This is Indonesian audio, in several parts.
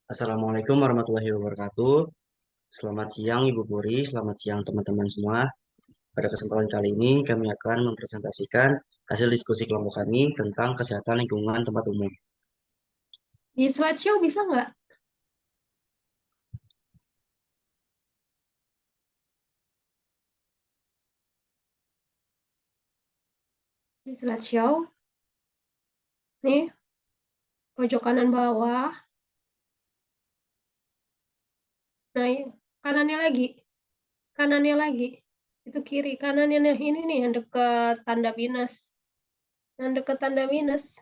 Assalamualaikum warahmatullahi wabarakatuh. Selamat siang Ibu Puri, selamat siang teman-teman semua. Pada kesempatan kali ini kami akan mempresentasikan hasil diskusi kelompok kami tentang kesehatan lingkungan tempat umum. Di slideshow bisa nggak? Di slideshow, nih, pojok kanan bawah. Nah, kanannya lagi, kanannya lagi. Itu kiri, kanannya nah ini nih yang dekat tanda minus. Yang dekat tanda minus.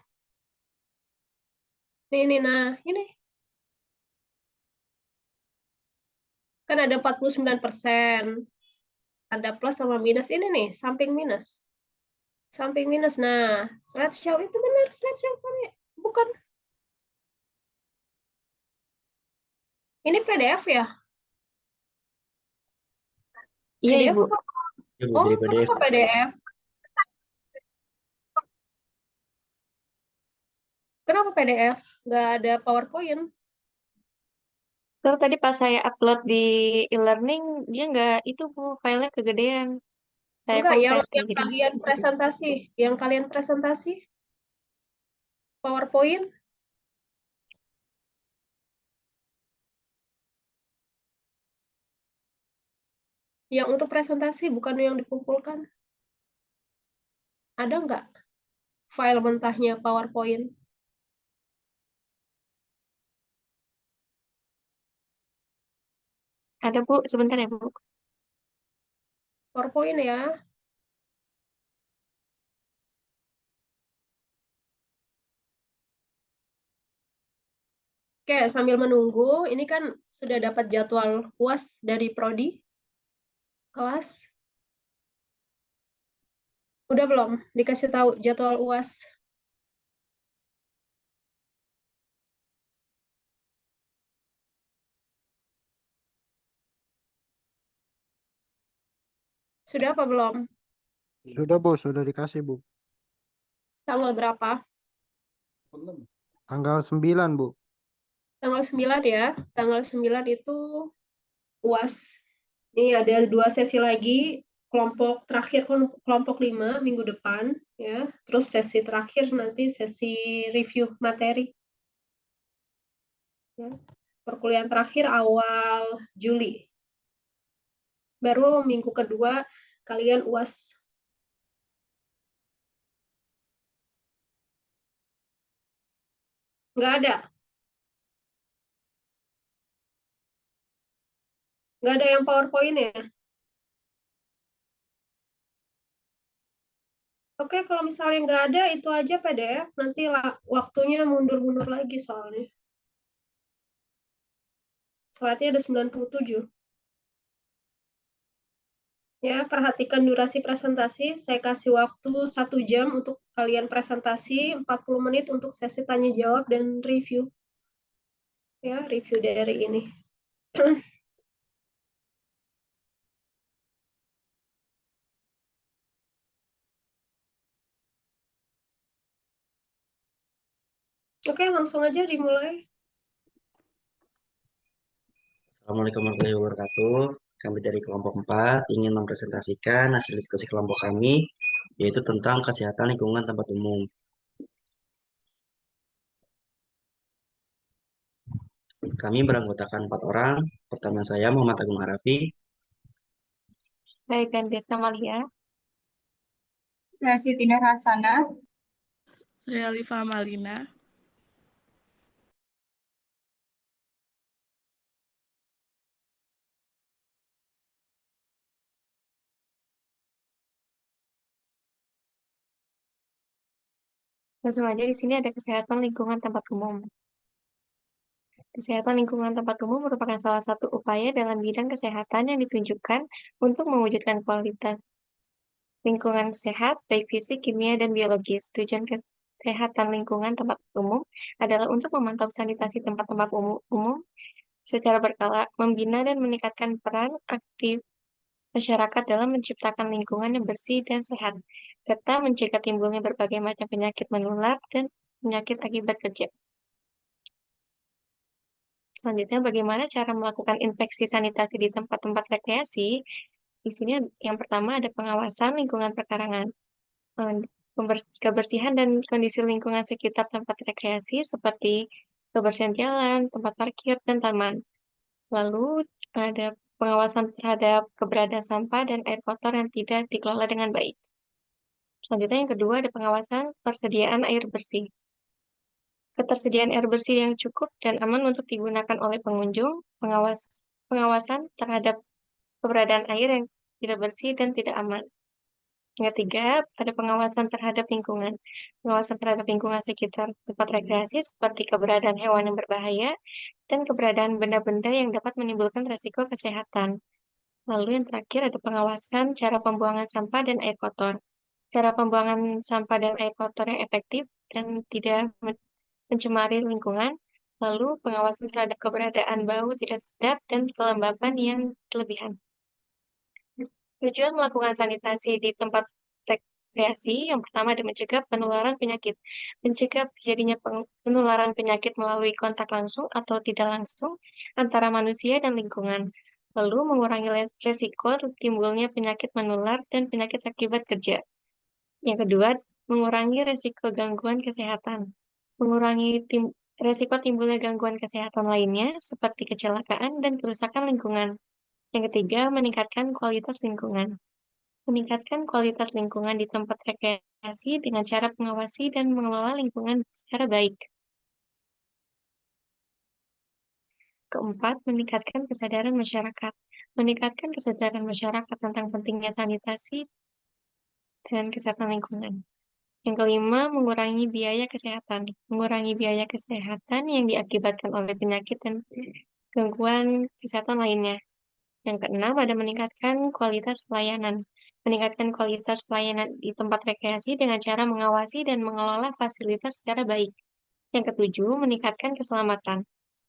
Ini, nah, ini. Kan ada 49%. Ada plus sama minus ini nih, samping minus. Samping minus. Nah, slideshow itu benar, slideshow kan ya? Bukan. Ini PDF ya? Iya, PDF Ibu. apa? Ya Bu, Oh, jadi PDF. kenapa PDF? Kenapa PDF? Nggak ada PowerPoint? Soalnya tadi pas saya upload di e-learning, dia nggak itu, Bu, filenya kegedean. Saya Enggak, yang kompres nih, yang jadi kalian presentasi, yang kalian presentasi PowerPoint, yang untuk presentasi bukan yang dikumpulkan. Ada nggak file mentahnya PowerPoint? ada, Bu. Sebentar ya, Bu. PowerPoint ya. Oke, sambil menunggu, ini kan sudah dapat jadwal UAS dari Prodi kelas. Udah belum dikasih tahu jadwal UAS? Sudah apa belum? Sudah, Bu, sudah dikasih, Bu. Tanggal berapa? Tanggal 9, Bu. Tanggal 9 ya. Tanggal 9 itu UAS. Ini ada 2 sesi lagi, kelompok terakhir kelompok 5 minggu depan ya. Terus sesi terakhir nanti sesi review materi. Ya. Perkuliahan terakhir awal Juli. Baru minggu kedua kalian UAS. Nggak ada. Nggak ada yang PowerPoint ya. Oke, kalau misalnya nggak ada, itu aja PDF. Nanti waktunya mundur-mundur lagi soalnya. Slide-nya ada 97. Ya, perhatikan durasi presentasi. Saya kasih waktu 1 jam untuk kalian presentasi, 40 menit untuk sesi tanya jawab dan review. Ya, review dari ini. Oke, langsung aja dimulai. Assalamualaikum warahmatullahi wabarakatuh. Kami dari kelompok 4 ingin mempresentasikan hasil diskusi kelompok kami, yaitu tentang kesehatan lingkungan tempat umum. Kami beranggotakan 4 orang. Pertama saya Muhammad Agung Harafi, Saya ganti Malia. Saya Siti Hasanah. Saya Liva Malina. Langsung aja, di sini ada kesehatan lingkungan tempat umum. Kesehatan lingkungan tempat umum merupakan salah satu upaya dalam bidang kesehatan yang ditunjukkan untuk mewujudkan kualitas lingkungan sehat, baik fisik, kimia, dan biologis. Tujuan kesehatan lingkungan tempat umum adalah untuk memantau sanitasi tempat-tempat umum secara berkala, membina dan meningkatkan peran aktif masyarakat dalam menciptakan lingkungan yang bersih dan sehat, serta mencegah timbulnya berbagai macam penyakit menular dan penyakit akibat kerja. Selanjutnya, bagaimana cara melakukan inspeksi sanitasi di tempat-tempat rekreasi? Di sini yang pertama ada pengawasan lingkungan perkarangan, kebersihan dan kondisi lingkungan sekitar tempat rekreasi seperti kebersihan jalan, tempat parkir, dan taman. Lalu ada pengawasan terhadap keberadaan sampah dan air kotor yang tidak dikelola dengan baik. Selanjutnya yang kedua ada pengawasan persediaan air bersih. Ketersediaan air bersih yang cukup dan aman untuk digunakan oleh pengunjung, pengawasan terhadap keberadaan air yang tidak bersih dan tidak aman. Yang ketiga, ada pengawasan terhadap lingkungan. Pengawasan terhadap lingkungan sekitar tempat rekreasi seperti keberadaan hewan yang berbahaya dan keberadaan benda-benda yang dapat menimbulkan resiko kesehatan. Lalu yang terakhir ada pengawasan cara pembuangan sampah dan air kotor. Cara pembuangan sampah dan air kotor yang efektif dan tidak mencemari lingkungan. Lalu pengawasan terhadap keberadaan bau tidak sedap dan kelembapan yang berlebihan. Tujuan melakukan sanitasi di tempat rekreasi yang pertama adalah mencegah penularan penyakit. Mencegah terjadinya penularan penyakit melalui kontak langsung atau tidak langsung antara manusia dan lingkungan. Lalu mengurangi resiko timbulnya penyakit menular dan penyakit akibat kerja. Yang kedua, mengurangi resiko gangguan kesehatan. Mengurangi resiko timbulnya gangguan kesehatan lainnya seperti kecelakaan dan kerusakan lingkungan. Yang ketiga, meningkatkan kualitas lingkungan. Meningkatkan kualitas lingkungan di tempat rekreasi dengan cara mengawasi dan mengelola lingkungan secara baik. Keempat, meningkatkan kesadaran masyarakat. Meningkatkan kesadaran masyarakat tentang pentingnya sanitasi dan kesehatan lingkungan. Yang kelima, mengurangi biaya kesehatan. Mengurangi biaya kesehatan yang diakibatkan oleh penyakit dan gangguan kesehatan lainnya. Yang keenam, ada meningkatkan kualitas pelayanan. Meningkatkan kualitas pelayanan di tempat rekreasi dengan cara mengawasi dan mengelola fasilitas secara baik. Yang ketujuh, meningkatkan keselamatan.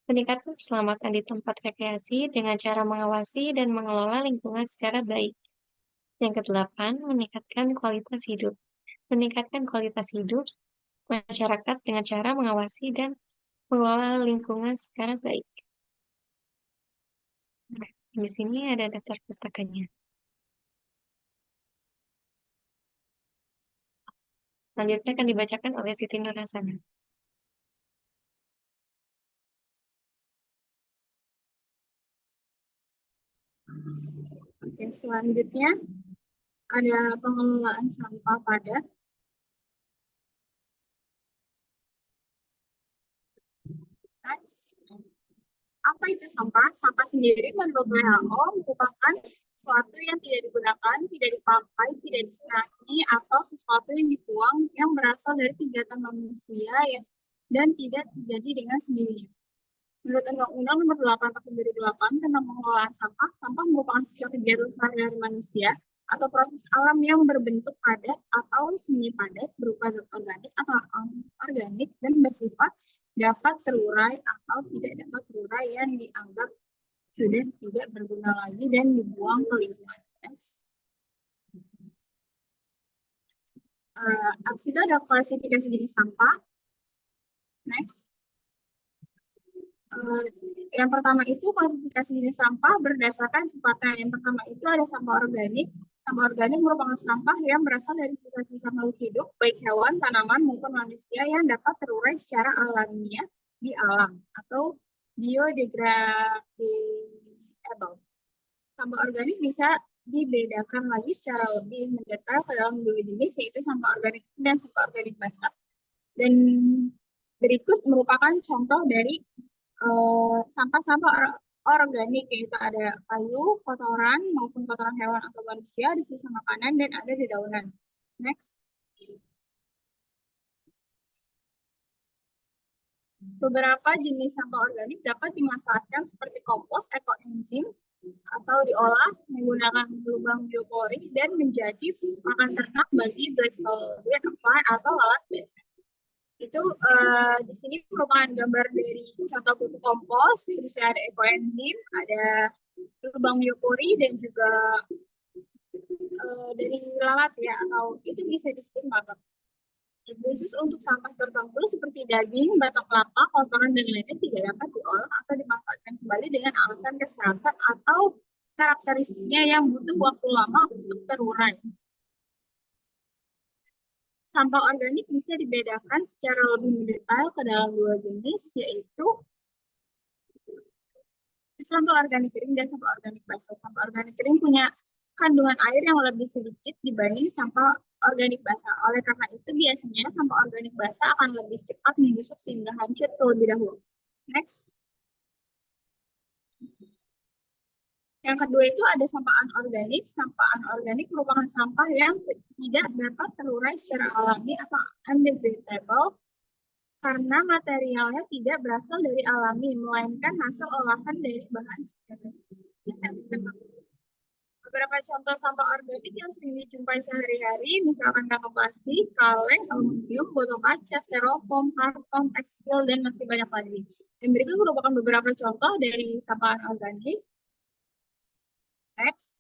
Meningkatkan keselamatan di tempat rekreasi dengan cara mengawasi dan mengelola lingkungan secara baik. Yang kedelapan, meningkatkan kualitas hidup. Meningkatkan kualitas hidup masyarakat dengan cara mengawasi dan mengelola lingkungan secara baik. Nah, di sini ada daftar pustakanya. Selanjutnya akan dibacakan oleh Siti Nurhasana. Oke, selanjutnya ada pengelolaan sampah padat. Next. Apa itu sampah? Sampah sendiri menurut WHO merupakan sesuatu yang tidak digunakan, tidak dipakai, tidak diserangi, atau sesuatu yang dibuang yang berasal dari kegiatan manusia ya, dan tidak terjadi dengan sendirinya. Menurut Undang-Undang Nomor 8 Tahun 2008 tentang pengelolaan sampah, sampah merupakan sesuatu kegiatan sehari-hari manusia atau proses alam yang berbentuk padat atau semi padat berupa zat organik atau anorganik dan bersifat dapat terurai atau tidak dapat terurai yang dianggap sudah tidak berguna lagi dan dibuang ke lingkungan. Abis itu ada klasifikasi jenis sampah. Next. Yang pertama itu klasifikasi jenis sampah berdasarkan sifatnya. Yang pertama itu ada sampah organik. Sampah organik merupakan sampah yang berasal dari sisa-sisa makhluk hidup, baik hewan, tanaman, maupun manusia yang dapat terurai secara alamiah di alam atau biodegradable. Sampah organik bisa dibedakan lagi secara lebih mendetail ke dalam dua jenis, yaitu sampah organik dan sampah organik basah. Dan berikut merupakan contoh dari sampah-sampah organik, yaitu ada kayu, kotoran, maupun kotoran hewan atau manusia, ada sisa makanan, dan ada dedaunan. Next. Beberapa jenis sampah organik dapat dimanfaatkan seperti kompos, ekoenzim, atau diolah menggunakan lubang biopori dan menjadi pakan ternak bagi black soldier atau lalat basah. Itu di sini merupakan gambar dari contoh pupuk kompos, terus ada ekoenzim, ada lubang biopori, dan juga dari lalat ya, atau itu bisa disebut maggot. Khusus untuk sampah tertentu seperti daging, batok kelapa, kotoran, dan lainnya tidak dapat diolah atau dimanfaatkan kembali dengan alasan kesehatan atau karakteristiknya yang butuh waktu lama untuk terurai. Sampah organik bisa dibedakan secara lebih mendetail ke dalam dua jenis, yaitu sampah organik kering dan sampah organik basah. Sampah organik kering punya kandungan air yang lebih sedikit dibanding sampah organik basah. Oleh karena itu, biasanya sampah organik basah akan lebih cepat membusuk sehingga hancur terlebih dahulu. Next. Yang kedua itu ada sampah anorganik. Sampah anorganik merupakan sampah yang tidak dapat terurai secara alami atau undegradable karena materialnya tidak berasal dari alami, melainkan hasil olahan dari bahan sintetik. Beberapa contoh sampah organik yang sering dijumpai sehari-hari, misalkan kantong plastik, kaleng, aluminium, botol kaca, styrofoam, karton, tekstil, dan masih banyak lagi. Dan berikut merupakan beberapa contoh dari sampah anorganik. Next.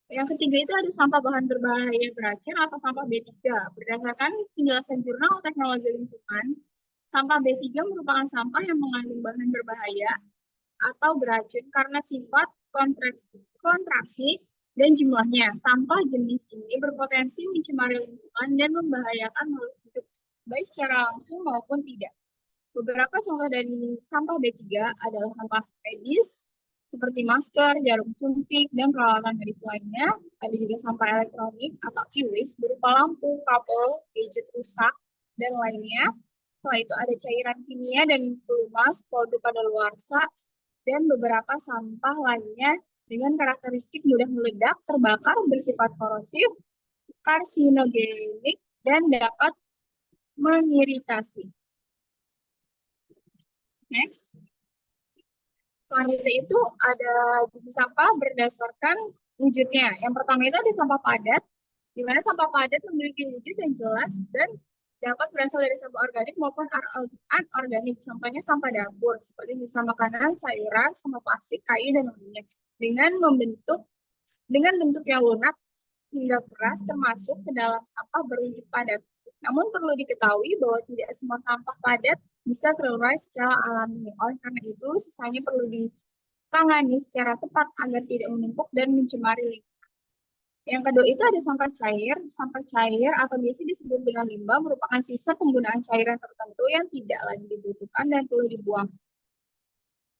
Yang ketiga itu ada sampah bahan berbahaya beracun atau sampah B3. Berdasarkan penjelasan Jurnal Teknologi Lingkungan, sampah B3 merupakan sampah yang mengandung bahan berbahaya atau beracun karena sifat kontraksi dan jumlahnya. Sampah jenis ini berpotensi mencemari lingkungan dan membahayakan makhluk hidup, baik secara langsung maupun tidak. Beberapa contoh dari sampah B3 adalah sampah medis, seperti masker, jarum suntik, dan peralatan medis lainnya. Ada juga sampah elektronik atau e-waste berupa lampu, kabel, gadget rusak, dan lainnya. Setelah itu ada cairan kimia dan pelumas, produk kadaluarsa, dan beberapa sampah lainnya dengan karakteristik mudah meledak, terbakar, bersifat korosif, karsinogenik, dan dapat mengiritasi. Next. Selanjutnya itu ada jenis sampah berdasarkan wujudnya. Yang pertama itu ada sampah padat, di mana sampah padat memiliki wujud yang jelas dan dapat berasal dari sampah organik maupun anorganik. Contohnya sampah dapur, seperti sisa makanan, sayuran, sampah plastik, kayu, dan lainnya. Dengan bentuk yang lunak hingga keras termasuk ke dalam sampah berwujud padat. Namun perlu diketahui bahwa tidak semua sampah padat bisa terurai secara alami. Oleh karena itu, sisanya perlu ditangani secara tepat agar tidak menumpuk dan mencemari lingkungan. Yang kedua itu ada sampah cair. Sampah cair atau biasa disebut dengan limbah merupakan sisa penggunaan cairan tertentu yang tidak lagi dibutuhkan dan perlu dibuang.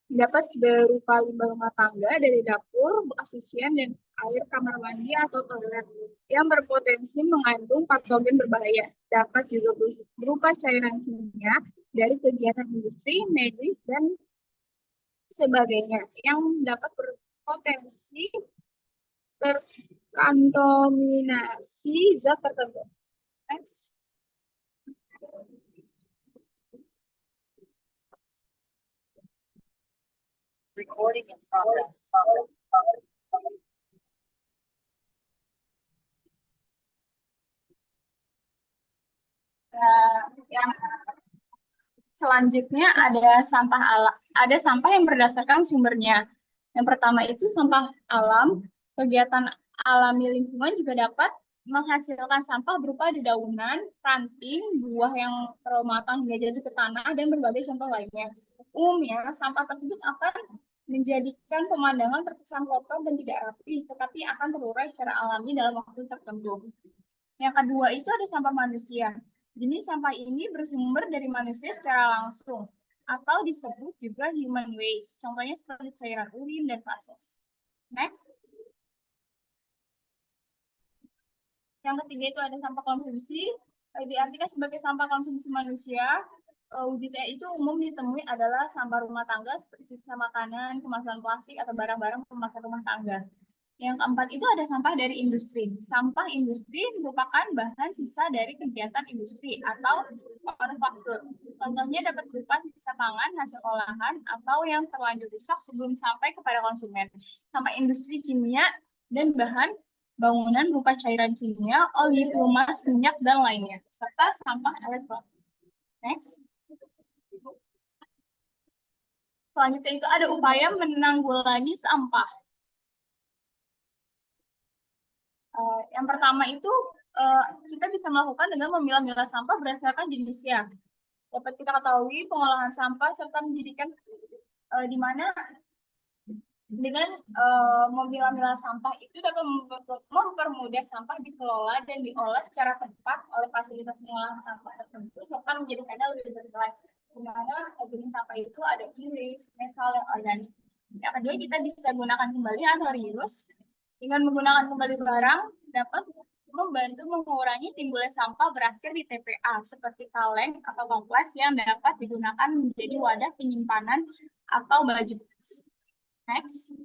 Dapat berupa limbah rumah tangga dari dapur, bekas cucian, dan air kamar mandi atau toilet yang berpotensi mengandung patogen berbahaya. Dapat juga berupa cairan kimia dari kegiatan industri, medis, dan sebagainya yang dapat berpotensi terkontaminasi zat tertentu. Next. Recording in progress. Yang selanjutnya ada sampah alam. Ada sampah yang berdasarkan sumbernya. Yang pertama itu sampah alam. Kegiatan alami lingkungan juga dapat menghasilkan sampah berupa dedaunan, ranting, buah yang terlalu matang hingga jatuh ke tanah, dan berbagai contoh lainnya. Umumnya, sampah tersebut akan menjadikan pemandangan terkesan kotor dan tidak rapi, tetapi akan terurai secara alami dalam waktu tertentu. Yang kedua itu ada sampah manusia. Jenis sampah ini bersumber dari manusia secara langsung, atau disebut juga human waste. Contohnya seperti cairan urin dan feses. Next. Yang ketiga itu ada sampah konsumsi. Diartikan sebagai sampah konsumsi manusia. Wujudnya itu umum ditemui adalah sampah rumah tangga seperti sisa makanan, kemasan plastik, atau barang-barang pemakai rumah tangga. Yang keempat itu ada sampah dari industri. Sampah industri merupakan bahan sisa dari kegiatan industri atau manufaktur. Contohnya dapat berupa sisa pangan, hasil olahan, atau yang terlanjur rusak sebelum sampai kepada konsumen. Sampah industri kimia dan bahan bangunan berupa cairan kimia, oli, pelumas, minyak, dan lainnya. Serta sampah elektronik. Next. Selanjutnya itu ada upaya menanggulangi sampah. Yang pertama itu kita bisa melakukan dengan memilah-milah sampah berdasarkan jenisnya. Dapat kita ketahui pengolahan sampah serta menjadikan di mana dengan memilah-milah sampah itu dapat mempermudah sampah dikelola dan diolah secara tepat oleh fasilitas pengolahan sampah tertentu serta menjadikannya lebih bernilai. Di mana jenis sampah itu ada e-waste, metal, dan organik. Yang kedua, kita bisa gunakan kembali atau reuse. Dengan menggunakan kembali barang dapat membantu mengurangi timbulnya sampah berakhir di TPA seperti kaleng atau toples yang dapat digunakan menjadi wadah penyimpanan atau baju bekas. Next.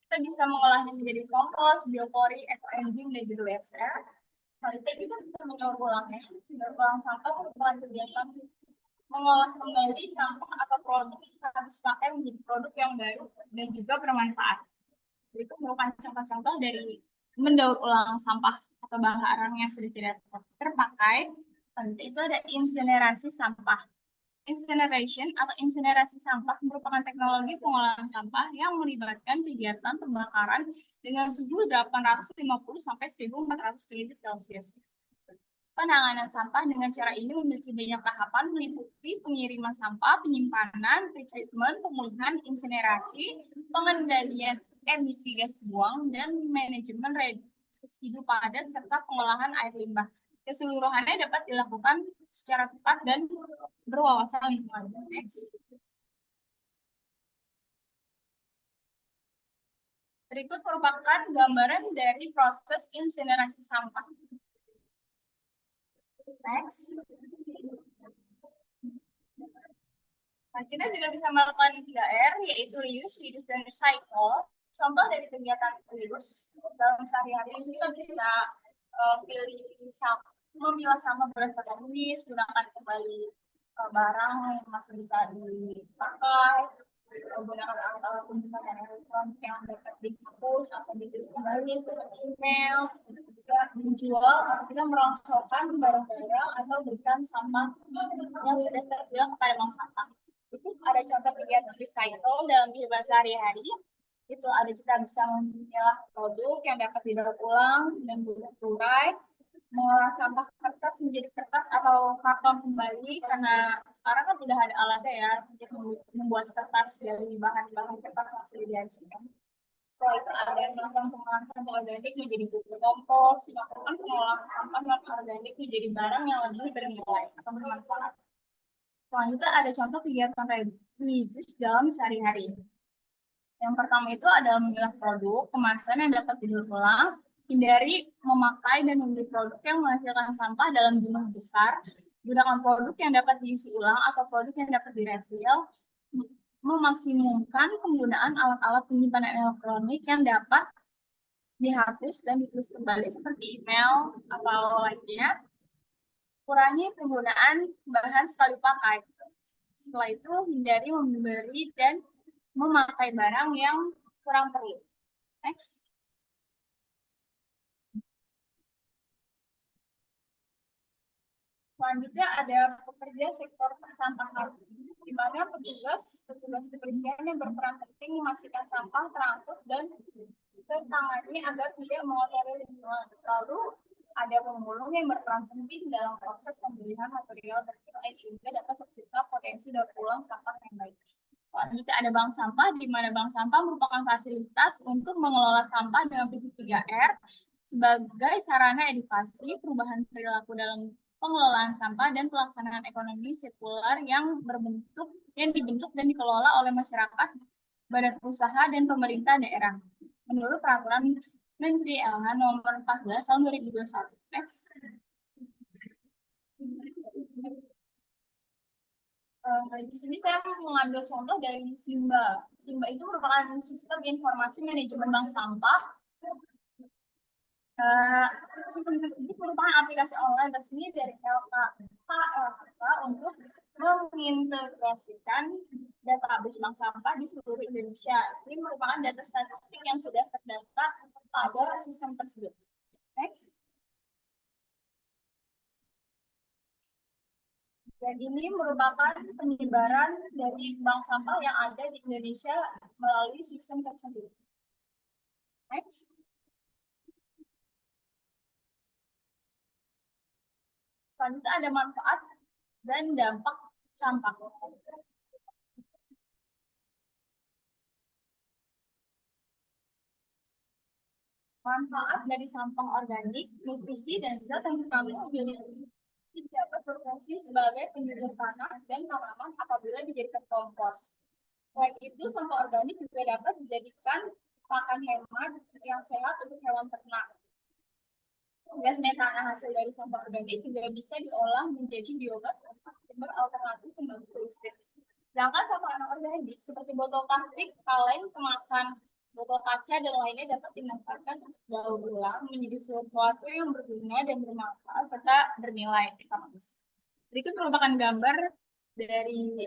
Kita bisa mengolahnya menjadi kompos, biopori, ekoenzim, dan juga BSR. Selanjutnya kita bisa mendaur ulangnya. Mendaur ulang sampah merupakan kegiatan mengolah kembali sampah atau produk yang habis pakai menjadi produk yang baru dan juga bermanfaat. Itu merupakan contoh-contoh dari mendaur ulang sampah atau barang yang sudah tidak terpakai. Selanjutnya itu ada insinerasi sampah. Incineration atau insinerasi sampah merupakan teknologi pengolahan sampah yang melibatkan kegiatan pembakaran dengan suhu 850 sampai 1400 derajat Celcius. Penanganan sampah dengan cara ini memiliki banyak tahapan meliputi pengiriman sampah, penyimpanan, retreatment, pemulihan, insinerasi, pengendalian emisi gas buang, dan manajemen residu padat serta pengolahan air limbah. Keseluruhannya dapat dilakukan secara tepat dan berwawasan lingkungan. Next. Berikut merupakan gambaran dari proses insinerasi sampah. Next. Nah, kita juga bisa melakukan 3R, yaitu reuse, reduce, dan recycle. Contoh dari kegiatan reuse dalam sehari-hari kita bisa memilah sampah berdasarkan jenis, gunakan kembali barang yang masih bisa dipakai, menggunakan alat-alat penyimpanan elektronik yang dapat dihapus atau ditulis kembali seperti email, bisa menjual atau kita merangsangkan barang-barang atau berikan sampah yang sudah terbilang kepada bank sampah. Itu ada contoh kegiatan recycle dalam kehidupan sehari-hari. Itu ada kita bisa memilah produk yang dapat didaur ulang dan mudah terurai, mengolah sampah kertas menjadi kertas atau karton kembali karena sekarang kan sudah ada alatnya ya untuk membuat kertas dari bahan-bahan kertas yang sudah dihasilkan. Setelah itu ada yang melakukan pengolahan sampah organik menjadi pupuk kompos, melakukan pengolahan sampah non organik menjadi barang yang lebih bernilai atau bermanfaat. Selanjutnya ada contoh kegiatan reuse dalam sehari-hari. Yang pertama itu adalah memilah produk kemasan yang dapat didaur ulang, hindari memakai dan membeli produk yang menghasilkan sampah dalam jumlah besar, gunakan produk yang dapat diisi ulang atau produk yang dapat direfill, memaksimumkan penggunaan alat-alat penyimpanan elektronik yang dapat dihapus dan ditulis kembali seperti email atau lainnya, kurangi penggunaan bahan sekali pakai. Setelah itu, hindari membeli dan memakai barang yang kurang perlu. Next. Selanjutnya ada pekerja sektor persampahan, di mana petugas kebersihan yang berperan penting memastikan sampah terangkut dan tertangani agar tidak mengotori lingkungan. Lalu ada pemulung yang berperan penting dalam proses pembelian material berkait sehingga dapat tercipta potensi daur ulang sampah yang baik. Selanjutnya ada bank sampah, di mana bank sampah merupakan fasilitas untuk mengelola sampah dengan prinsip 3R sebagai sarana edukasi, perubahan perilaku dalam pengelolaan sampah, dan pelaksanaan ekonomi sirkular yang dibentuk dan dikelola oleh masyarakat, badan usaha, dan pemerintah daerah. Menurut peraturan Menteri LH nomor 14 tahun 2021. Next. Di sini saya mengambil contoh dari Simba. Simba itu merupakan sistem informasi manajemen bank sampah. Sistem tersebut merupakan aplikasi online resmi dari LKK untuk mengintegrasikan database bank sampah di seluruh Indonesia. Ini merupakan data statistik yang sudah terdaftar pada sistem tersebut. Next. Dan ini merupakan penyebaran dari bank sampah yang ada di Indonesia melalui sistem tersebut. Next. Selanjutnya ada manfaat dan dampak sampah. Manfaat dari sampah organik, nutrisi, dan zat yang terkandung memiliki dapat berfungsi sebagai penyubur tanah dan tanaman apabila dijadikan kompos. Selain itu, sampah organik juga dapat dijadikan pakan hemat yang sehat untuk hewan ternak. Gas metana hasil dari sampah organik juga bisa diolah menjadi biogas untuk sumber alternatif pembangkit listrik. Sedangkan sampah anorganik seperti botol plastik, kaleng, kemasan, botol kaca, dan lainnya dapat dimanfaatkan untuk daur ulang menjadi sesuatu yang berguna dan bermanfaat serta bernilai ekonomis. Berikut merupakan gambar dari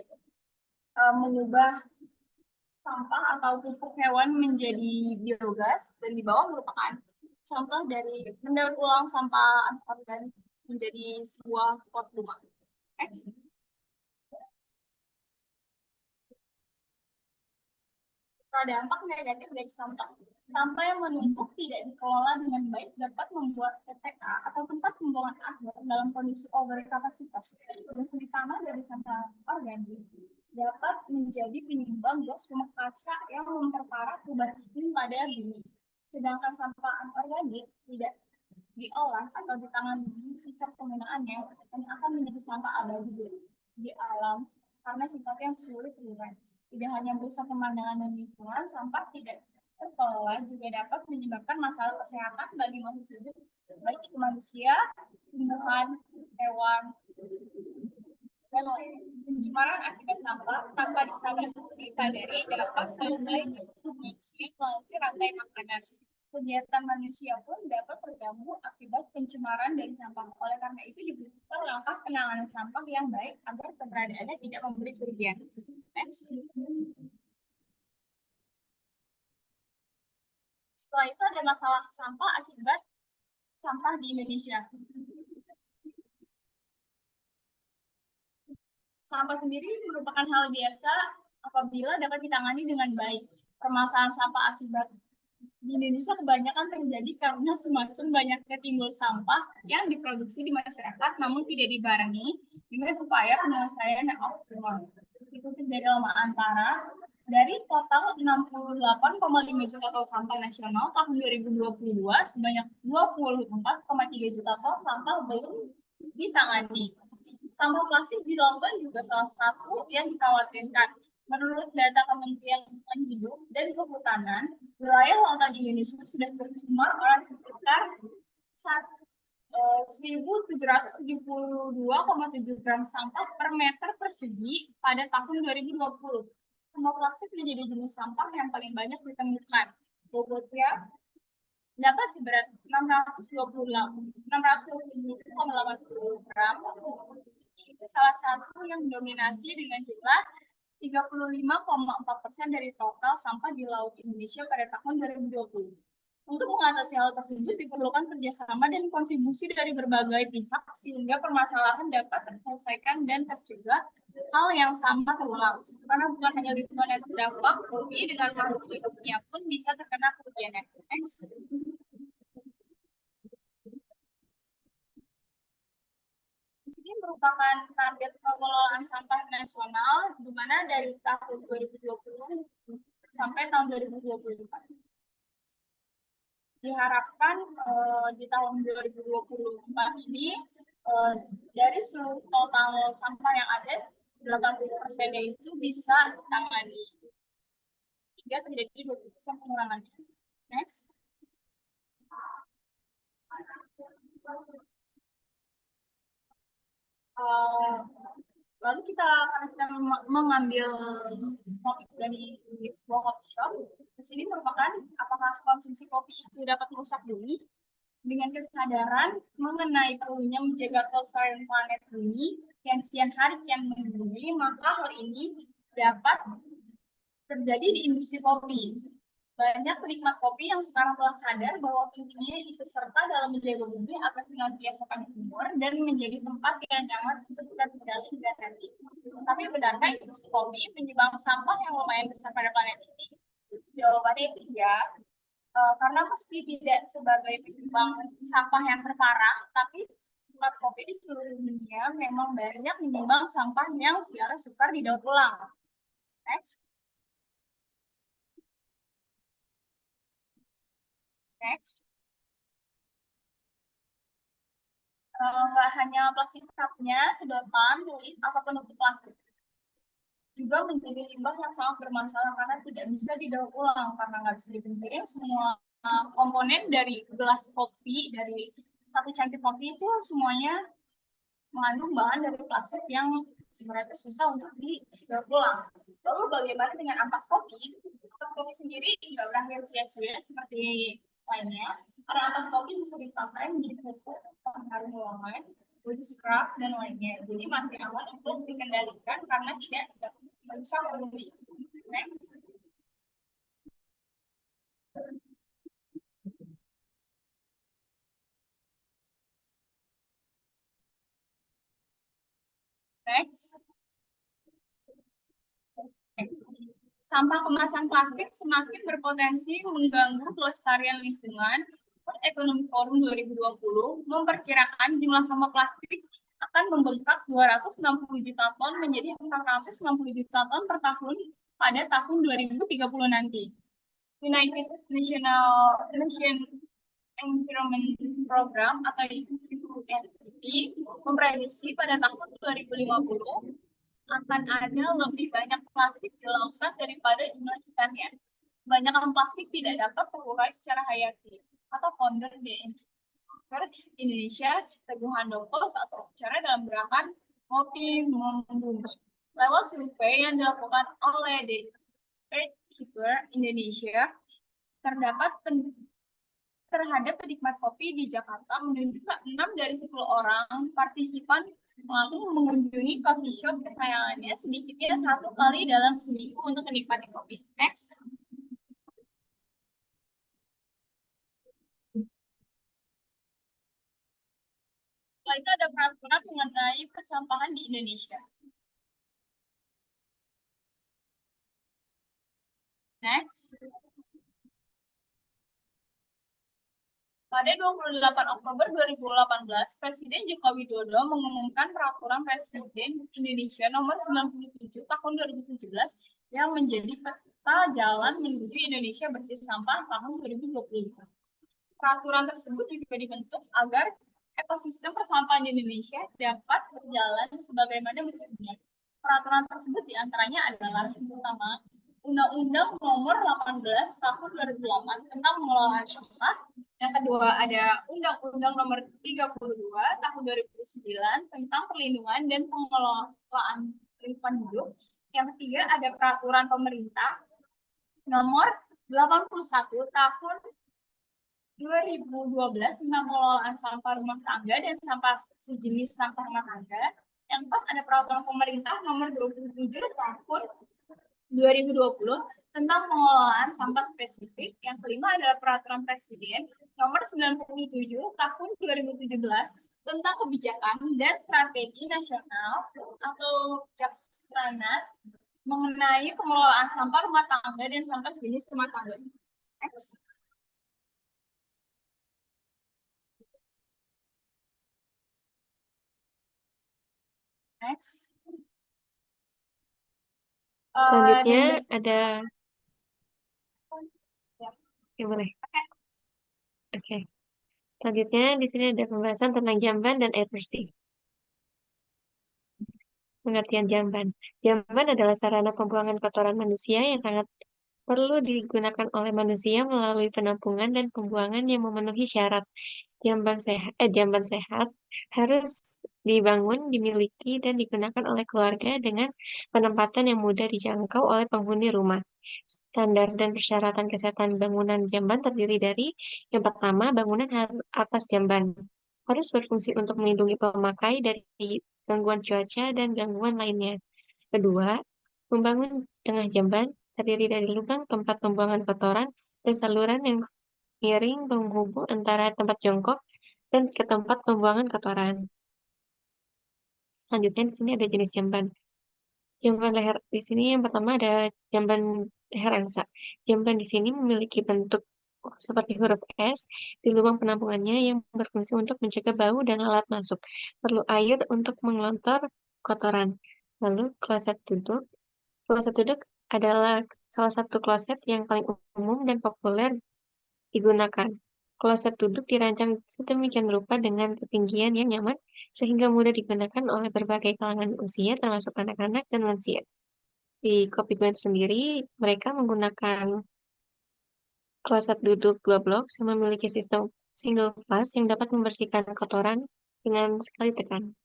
mengubah sampah atau pupuk hewan menjadi biogas, dan di bawah merupakan contoh dari mendaur ulang sampah anorganik menjadi sebuah pot bunga. Next. Dampak negatif dari sampah. Sampah yang menumpuk tidak dikelola dengan baik dapat membuat TPA atau tempat pembuangan akhir dalam kondisi overkapasitas. Dan terutama dari sampah organik dapat menjadi penyumbang gas rumah kaca yang memperparah perubahan iklim pada bumi. Sedangkan sampah anorganik tidak diolah atau ditangani sisa penggunaannya akan menjadi sampah abadi di alam karena sifatnya yang sulit terurai. Tidak hanya merusak pemandangan dan lingkungan, sampah tidak terkelola juga dapat menyebabkan masalah kesehatan bagi manusia, baik itu manusia, tumbuhan, hewan, dan lain. Pencemaran akibat sampah tanpa disadari dapat sampai ke tubuh manusia melalui rantai makanan. Kegiatan manusia pun dapat terganggu akibat pencemaran dari sampah. Oleh karena itu dibutuhkan langkah penanganan sampah yang baik agar keberadaannya tidak memberi kerugian. Next. Setelah itu ada masalah sampah akibat sampah di Indonesia. Sampah sendiri merupakan hal biasa apabila dapat ditangani dengan baik. Permasalahan sampah akibat di Indonesia kebanyakan terjadi karena semakin banyaknya timbul sampah yang diproduksi di masyarakat namun tidak dibarengi dengan upaya penyelesaian yang optimal. Dikutip dari Lama Antara, dari total 68,5 juta ton sampah nasional tahun 2022, sebanyak 24,3 juta ton sampah belum ditangani. Sampah plastik di lautan juga salah satu yang dikhawatirkan. Menurut data Kementerian Lingkungan Hidup dan Kehutanan, wilayah lautan Indonesia sudah tercemar oleh sekitar 1.772,7 gram sampah per meter persegi pada tahun 2020. Sampah plastik menjadi jenis sampah yang paling banyak ditemukan. Bobotnya dapat seberat 620,80 gram. Itu salah satu yang mendominasi dengan jumlah 35,4% dari total sampah di laut Indonesia pada tahun 2020. Untuk mengatasi hal tersebut diperlukan kerjasama dan kontribusi dari berbagai pihak sehingga permasalahan dapat terselesaikan dan tercegah hal yang sama terulang. Karena bukan hanya lingkungan yang terdampak, bumi dengan makhluk hidupnya pun bisa terkena kerugian. Next. Ini merupakan target pengelolaan sampah nasional di mana dari tahun 2020 sampai tahun 2024. Diharapkan di tahun 2024 ini dari seluruh total sampah yang ada 80%-nya itu bisa ditangani sehingga terjadi 20% pengurangan. Next. Lalu kita mengambil topik dari sebuah coffee shop. Di sini merupakan apakah konsumsi kopi itu dapat merusak bumi? Dengan kesadaran mengenai perlunya menjaga kelestarian planet bumi yang kian hari kian menurun, maka hal ini dapat terjadi di industri kopi. Banyak penikmat kopi yang sekarang telah sadar bahwa pentingnya ikut serta dalam menjaga bumi agar senantiasa makmur dan menjadi tempat yang nyaman untuk kita tinggal hingga nanti. Tapi benarkah industri kopi menyumbang sampah yang lumayan besar pada planet ini? Jawabannya iya. Karena meski tidak sebagai penyumbang sampah yang terparah, tapi tempat kopi di seluruh dunia memang banyak menyumbang sampah yang sialnya sukar didaur ulang. Next. Next. Nggak hanya plastik cupnya, sedotan, kulit, atau penutup plastik juga menjadi limbah yang sangat bermasalah karena tidak bisa didaur ulang karena nggak bisa dipungkiri semua komponen dari gelas kopi dari satu cangkir kopi itu semuanya mengandung bahan dari plastik yang mereka susah untuk didaur ulang. Lalu bagaimana dengan ampas kopi? Ampas kopi sendiri nggak berakhir sia-sia seperti lainnya karena ampas kopi bisa dipakai menjadi pupuk pengharum ruangan, body scrub dan lainnya. Jadi masih aman untuk dikendalikan karena tidak merusak bumi. Next. Next. Sampah kemasan plastik semakin berpotensi mengganggu kelestarian lingkungan. World Economic Forum 2020 memperkirakan jumlah sampah plastik akan membengkak 260 juta ton menjadi 460 juta ton per tahun pada tahun 2030 nanti. United Nation Environment Program atau UNEP memprediksi pada tahun 2050 akan ada lebih banyak plastik di lautan daripada jumlah ikannya. Kebanyakan plastik tidak dapat terurai secara hayati atau founder di Indonesia, Teguh Handoko saat wawancara dalam gerakan Ngopi Membumi. Lewat survei yang dilakukan oleh The Earthkeeper Indonesia, terhadap penikmat kopi di Jakarta menunjukkan 6 dari 10 orang partisipan mengaku mengunjungi coffee shop kesayangannya sedikitnya 1 kali dalam seminggu untuk menikmati kopi. Next. Setelah itu ada peraturan mengenai persampahan di Indonesia. Next. Pada 28 Oktober 2018, Presiden Joko Widodo mengumumkan peraturan Presiden Indonesia nomor 97 tahun 2017 yang menjadi peta jalan menuju Indonesia bersih sampah tahun 2025. Peraturan tersebut juga dibentuk agar ekosistem persampahan di Indonesia dapat berjalan sebagaimana mestinya. Peraturan tersebut diantaranya adalah yang pertama, Undang-Undang Nomor 18 Tahun 2008 tentang pengelolaan sampah. Yang kedua ada Undang-Undang Nomor 32 Tahun 2009 tentang perlindungan dan pengelolaan lingkungan hidup. Yang ketiga ada Peraturan Pemerintah Nomor 81 Tahun 2012 tentang pengelolaan sampah rumah tangga dan sampah sejenis sampah rumah tangga. Yang keempat ada Peraturan Pemerintah Nomor 27 Tahun 2020 tentang pengelolaan sampah spesifik. Yang kelima adalah Peraturan Presiden Nomor 97 Tahun 2017 tentang kebijakan dan strategi nasional atau Jakstranas mengenai pengelolaan sampah rumah tangga dan sampah jenis rumah tangga. Next. Next. Selanjutnya ada ya boleh. Oke. Selanjutnya di sini ada pembahasan tentang jamban dan air bersih. Pengertian jamban. Jamban adalah sarana pembuangan kotoran manusia yang sangat perlu digunakan oleh manusia melalui penampungan dan pembuangan yang memenuhi syarat. Jamban sehat harus dibangun, dimiliki, dan digunakan oleh keluarga dengan penempatan yang mudah dijangkau oleh penghuni rumah. Standar dan persyaratan kesehatan bangunan jamban terdiri dari yang pertama, bangunan atas jamban harus berfungsi untuk melindungi pemakai dari gangguan cuaca dan gangguan lainnya. Kedua, membangun tengah jamban terdiri dari lubang tempat pembuangan kotoran dan saluran yang miring penghubung antara tempat jongkok dan ke tempat pembuangan kotoran. Selanjutnya di sini ada jenis jamban. Jamban leher di sini yang pertama ada jamban leher angsa. Jamban di sini memiliki bentuk seperti huruf S di lubang penampungannya yang berfungsi untuk mencegah bau dan lalat masuk. Perlu air untuk mengelontor kotoran. Lalu kloset duduk. Kloset duduk adalah salah satu kloset yang paling umum dan populer digunakan. Kloset duduk dirancang sedemikian rupa dengan ketinggian yang nyaman sehingga mudah digunakan oleh berbagai kalangan usia termasuk anak-anak dan lansia. Di Kopi Gwen sendiri, mereka menggunakan kloset duduk 2 blok yang memiliki sistem single flush yang dapat membersihkan kotoran dengan sekali tekan.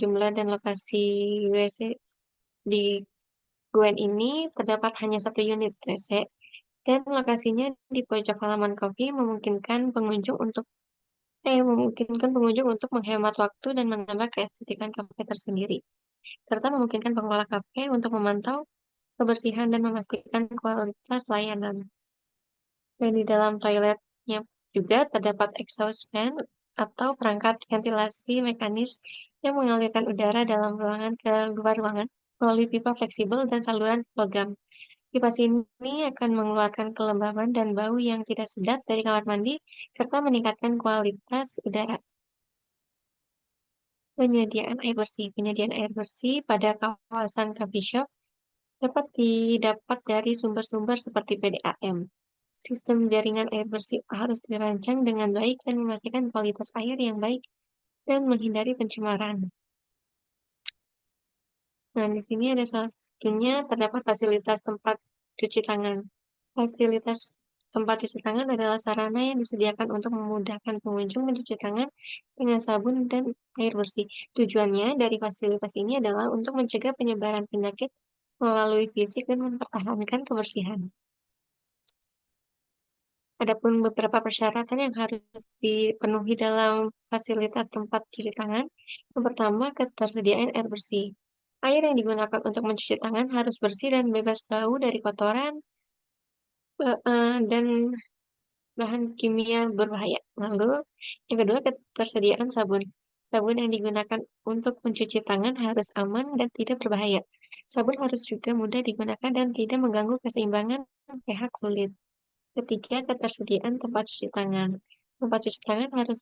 Jumlah dan lokasi WC di Gwen ini terdapat hanya 1 unit WC dan lokasinya di pojok halaman kopi memungkinkan pengunjung untuk menghemat waktu dan menambah keestetikan kafe tersendiri, serta memungkinkan pengelola kafe untuk memantau kebersihan dan memastikan kualitas layanan. Dan di dalam toiletnya juga terdapat exhaust fan atau perangkat ventilasi mekanis yang mengalirkan udara dalam ruangan ke luar ruangan melalui pipa fleksibel dan saluran logam. Kipas ini akan mengeluarkan kelembaban dan bau yang tidak sedap dari kamar mandi, serta meningkatkan kualitas udara. Penyediaan air bersih. Penyediaan air bersih pada kawasan coffee shop dapat didapat dari sumber-sumber seperti PDAM. Sistem jaringan air bersih harus dirancang dengan baik dan memastikan kualitas air yang baik dan menghindari pencemaran. Nah, di sini ada salah satunya terdapat fasilitas tempat cuci tangan. Fasilitas tempat cuci tangan adalah sarana yang disediakan untuk memudahkan pengunjung mencuci tangan dengan sabun dan air bersih. Tujuannya dari fasilitas ini adalah untuk mencegah penyebaran penyakit melalui fisik dan mempertahankan kebersihan. Adapun beberapa persyaratan yang harus dipenuhi dalam fasilitas tempat cuci tangan. Yang pertama, ketersediaan air bersih. Air yang digunakan untuk mencuci tangan harus bersih dan bebas bau dari kotoran dan bahan kimia berbahaya. Lalu, yang kedua, ketersediaan sabun. Sabun yang digunakan untuk mencuci tangan harus aman dan tidak berbahaya. Sabun harus juga mudah digunakan dan tidak mengganggu keseimbangan pH kulit. Ketiga, ketersediaan tempat cuci tangan. Tempat cuci tangan harus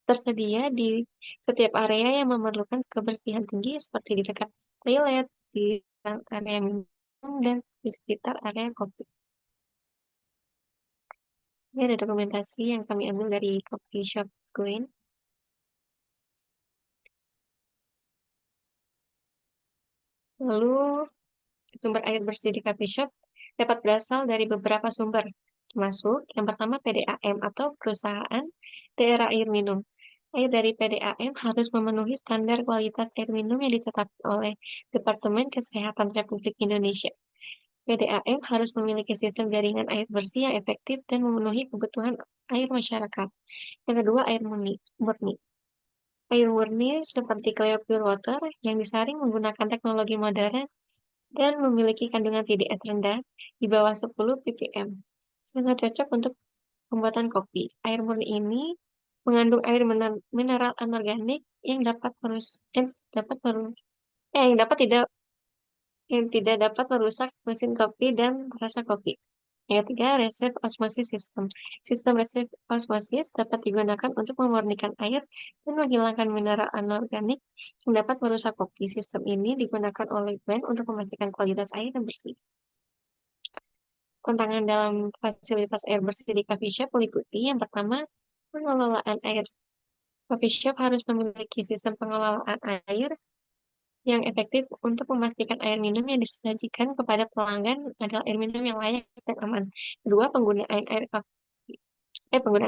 tersedia di setiap area yang memerlukan kebersihan tinggi seperti di dekat toilet, di area minum, dan di sekitar area kopi. Ini ada dokumentasi yang kami ambil dari Coffee Shop Gwen. Lalu, sumber air bersih di coffee shop dapat berasal dari beberapa sumber, termasuk yang pertama PDAM atau Perusahaan Daerah Air Minum. Air dari PDAM harus memenuhi standar kualitas air minum yang ditetapkan oleh Departemen Kesehatan Republik Indonesia. PDAM harus memiliki sistem jaringan air bersih yang efektif dan memenuhi kebutuhan air masyarakat. Yang kedua, air murni. Air murni seperti Cleo Pure Water yang disaring menggunakan teknologi modern dan memiliki kandungan TDS rendah di bawah 10 ppm. Sangat cocok untuk pembuatan kopi. Air murni ini mengandung air mineral anorganik yang tidak dapat merusak mesin kopi dan rasa kopi. Yang ketiga, reserve osmosis system. Sistem reserve osmosis dapat digunakan untuk memurnikan air dan menghilangkan mineral anorganik yang dapat merusak kopi. Sistem ini digunakan oleh brand untuk memastikan kualitas air yang bersih. Tantangan dalam fasilitas air bersih di coffee shop meliputi yang pertama, pengelolaan air. Coffee shop harus memiliki sistem pengelolaan air yang efektif untuk memastikan air minum yang disajikan kepada pelanggan adalah air minum yang layak dan aman. Kedua, penggunaan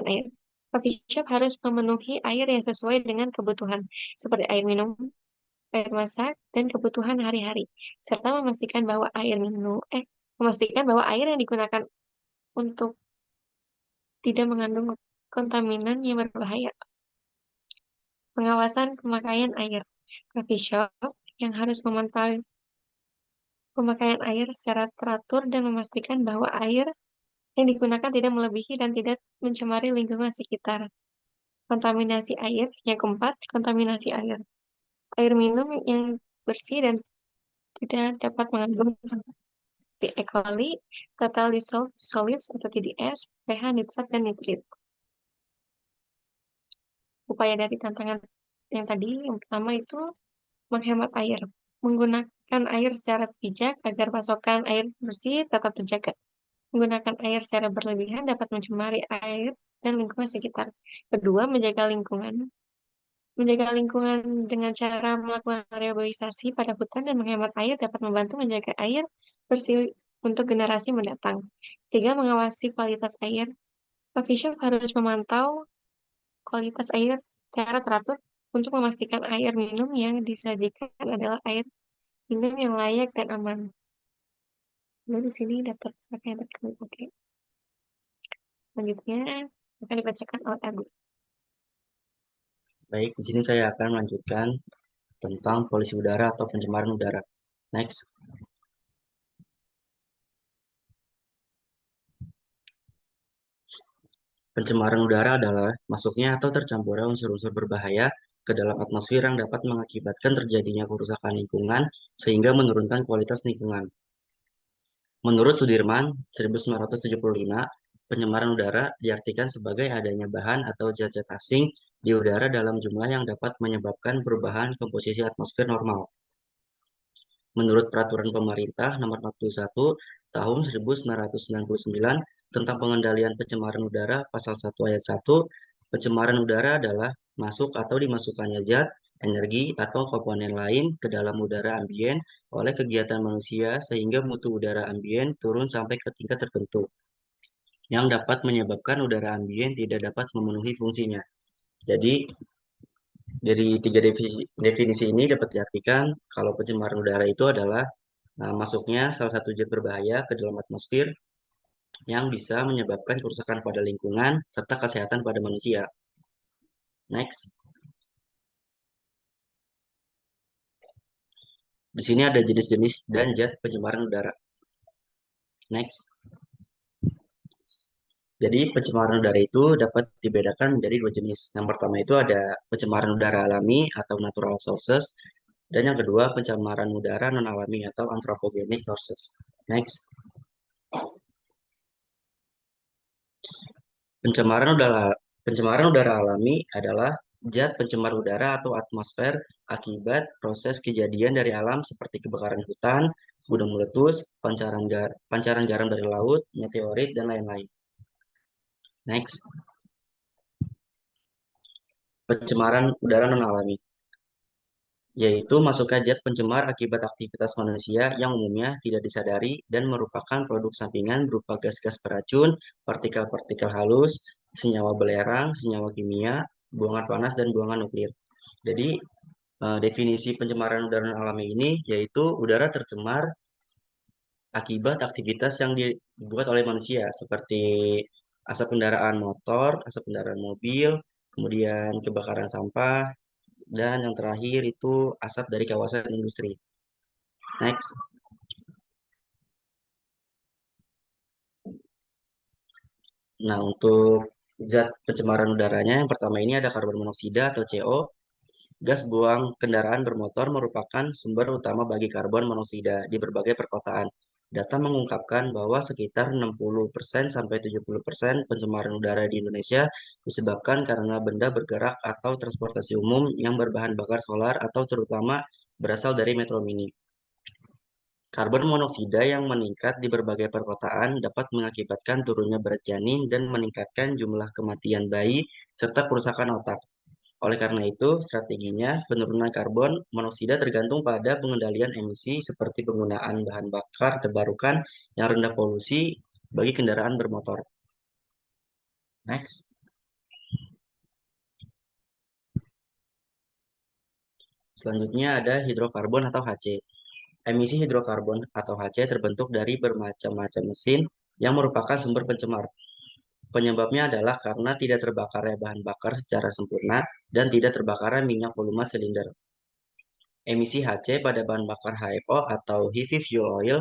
air. Coffee shop harus memenuhi air yang sesuai dengan kebutuhan, seperti air minum, air masak, dan kebutuhan hari-hari, serta memastikan bahwa air yang digunakan untuk tidak mengandung kontaminan yang berbahaya. Pengawasan pemakaian air. Coffee shop yang harus memantau pemakaian air secara teratur dan memastikan bahwa air yang digunakan tidak melebihi dan tidak mencemari lingkungan sekitar. Kontaminasi air. Yang keempat, kontaminasi air. Air minum yang bersih dan tidak dapat mengandung seperti E. coli, total dissolved solids atau TDS, pH nitrat dan nitrit. Upaya dari tantangan yang tadi, yang pertama itu menghemat air, menggunakan air secara bijak agar pasokan air bersih tetap terjaga. Menggunakan air secara berlebihan dapat mencemari air dan lingkungan sekitar. Kedua, menjaga lingkungan. Menjaga lingkungan dengan cara melakukan reboisasi pada hutan dan menghemat air dapat membantu menjaga air bersih untuk generasi mendatang. Tiga, mengawasi kualitas air. Official harus memantau kualitas air secara teratur untuk memastikan air minum yang disajikan adalah air minum yang layak dan aman. Lalu di sini daftar pustaka yang terkait. Oke. Selanjutnya akan dibacakan oleh Agus. Baik, di sini saya akan melanjutkan tentang polusi udara atau pencemaran udara. Next. Pencemaran udara adalah masuknya atau tercampurnya unsur-unsur berbahaya ke dalam atmosfer yang dapat mengakibatkan terjadinya kerusakan lingkungan sehingga menurunkan kualitas lingkungan. Menurut Sudirman, 1975, pencemaran udara diartikan sebagai adanya bahan atau zat-zat asing di udara dalam jumlah yang dapat menyebabkan perubahan komposisi atmosfer normal. Menurut Peraturan Pemerintah Nomor 41 Tahun 1999 tentang pengendalian pencemaran udara Pasal 1 Ayat 1, pencemaran udara adalah masuk atau dimasukkannya zat, energi, atau komponen lain ke dalam udara ambien oleh kegiatan manusia sehingga mutu udara ambien turun sampai ke tingkat tertentu yang dapat menyebabkan udara ambien tidak dapat memenuhi fungsinya. Jadi, dari tiga definisi ini dapat diartikan kalau pencemaran udara itu adalah masuknya salah satu zat berbahaya ke dalam atmosfer yang bisa menyebabkan kerusakan pada lingkungan serta kesehatan pada manusia. Next. Di sini ada jenis-jenis dan zat pencemaran udara. Next. Jadi pencemaran udara itu dapat dibedakan menjadi dua jenis. Yang pertama itu ada pencemaran udara alami atau natural sources, dan yang kedua pencemaran udara non-alami atau anthropogenic sources. Next. Pencemaran udara alami adalah zat pencemar udara atau atmosfer akibat proses kejadian dari alam seperti kebakaran hutan, gunung meletus, pancaran garam dari laut, meteorit, dan lain-lain. Next. Pencemaran udara non-alami, yaitu masuknya zat pencemar akibat aktivitas manusia yang umumnya tidak disadari dan merupakan produk sampingan berupa gas-gas beracun, partikel-partikel halus, senyawa belerang, senyawa kimia, buangan panas, dan buangan nuklir. Jadi, definisi pencemaran udara non-alami ini yaitu udara tercemar akibat aktivitas yang dibuat oleh manusia, seperti asap kendaraan motor, asap kendaraan mobil, kemudian kebakaran sampah, dan yang terakhir itu asap dari kawasan industri. Next. Nah, untuk zat pencemaran udaranya yang pertama ini ada karbon monoksida atau CO. Gas buang kendaraan bermotor merupakan sumber utama bagi karbon monoksida di berbagai perkotaan. Data mengungkapkan bahwa sekitar 60% sampai 70% pencemaran udara di Indonesia disebabkan karena benda bergerak atau transportasi umum yang berbahan bakar solar atau terutama berasal dari metro mini. Karbon monoksida yang meningkat di berbagai perkotaan dapat mengakibatkan turunnya berat janin dan meningkatkan jumlah kematian bayi serta kerusakan otak. Oleh karena itu, strateginya penurunan karbon monoksida tergantung pada pengendalian emisi seperti penggunaan bahan bakar terbarukan yang rendah polusi bagi kendaraan bermotor. Next. Selanjutnya ada hidrokarbon atau HC. Emisi hidrokarbon atau HC terbentuk dari bermacam-macam mesin yang merupakan sumber pencemar. Penyebabnya adalah karena tidak terbakarnya bahan bakar secara sempurna dan tidak terbakarnya minyak volume silinder. Emisi HC pada bahan bakar HFO atau heavy fuel oil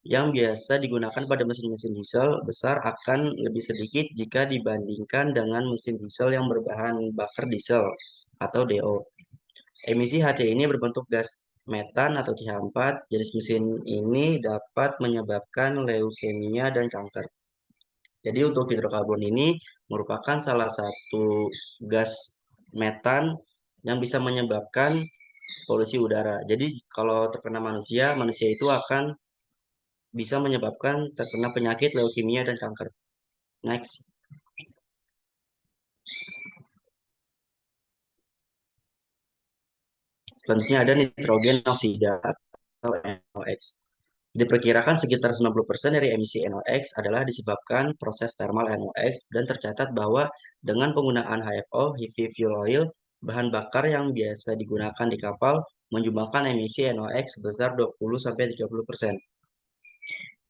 yang biasa digunakan pada mesin-mesin diesel besar akan lebih sedikit jika dibandingkan dengan mesin diesel yang berbahan bakar diesel atau DO. Emisi HC ini berbentuk gas metan atau CH4, jenis mesin ini dapat menyebabkan leukemia dan kanker. Jadi untuk hidrokarbon ini merupakan salah satu gas metan yang bisa menyebabkan polusi udara. Jadi kalau terkena manusia, manusia itu akan bisa menyebabkan terkena penyakit leukemia dan kanker. Next. Selanjutnya ada nitrogen oksida atau NOx. Diperkirakan sekitar 90% dari emisi NOx adalah disebabkan proses thermal NOx dan tercatat bahwa dengan penggunaan HFO, heavy fuel oil, bahan bakar yang biasa digunakan di kapal, menyumbangkan emisi NOx sebesar 20-30%.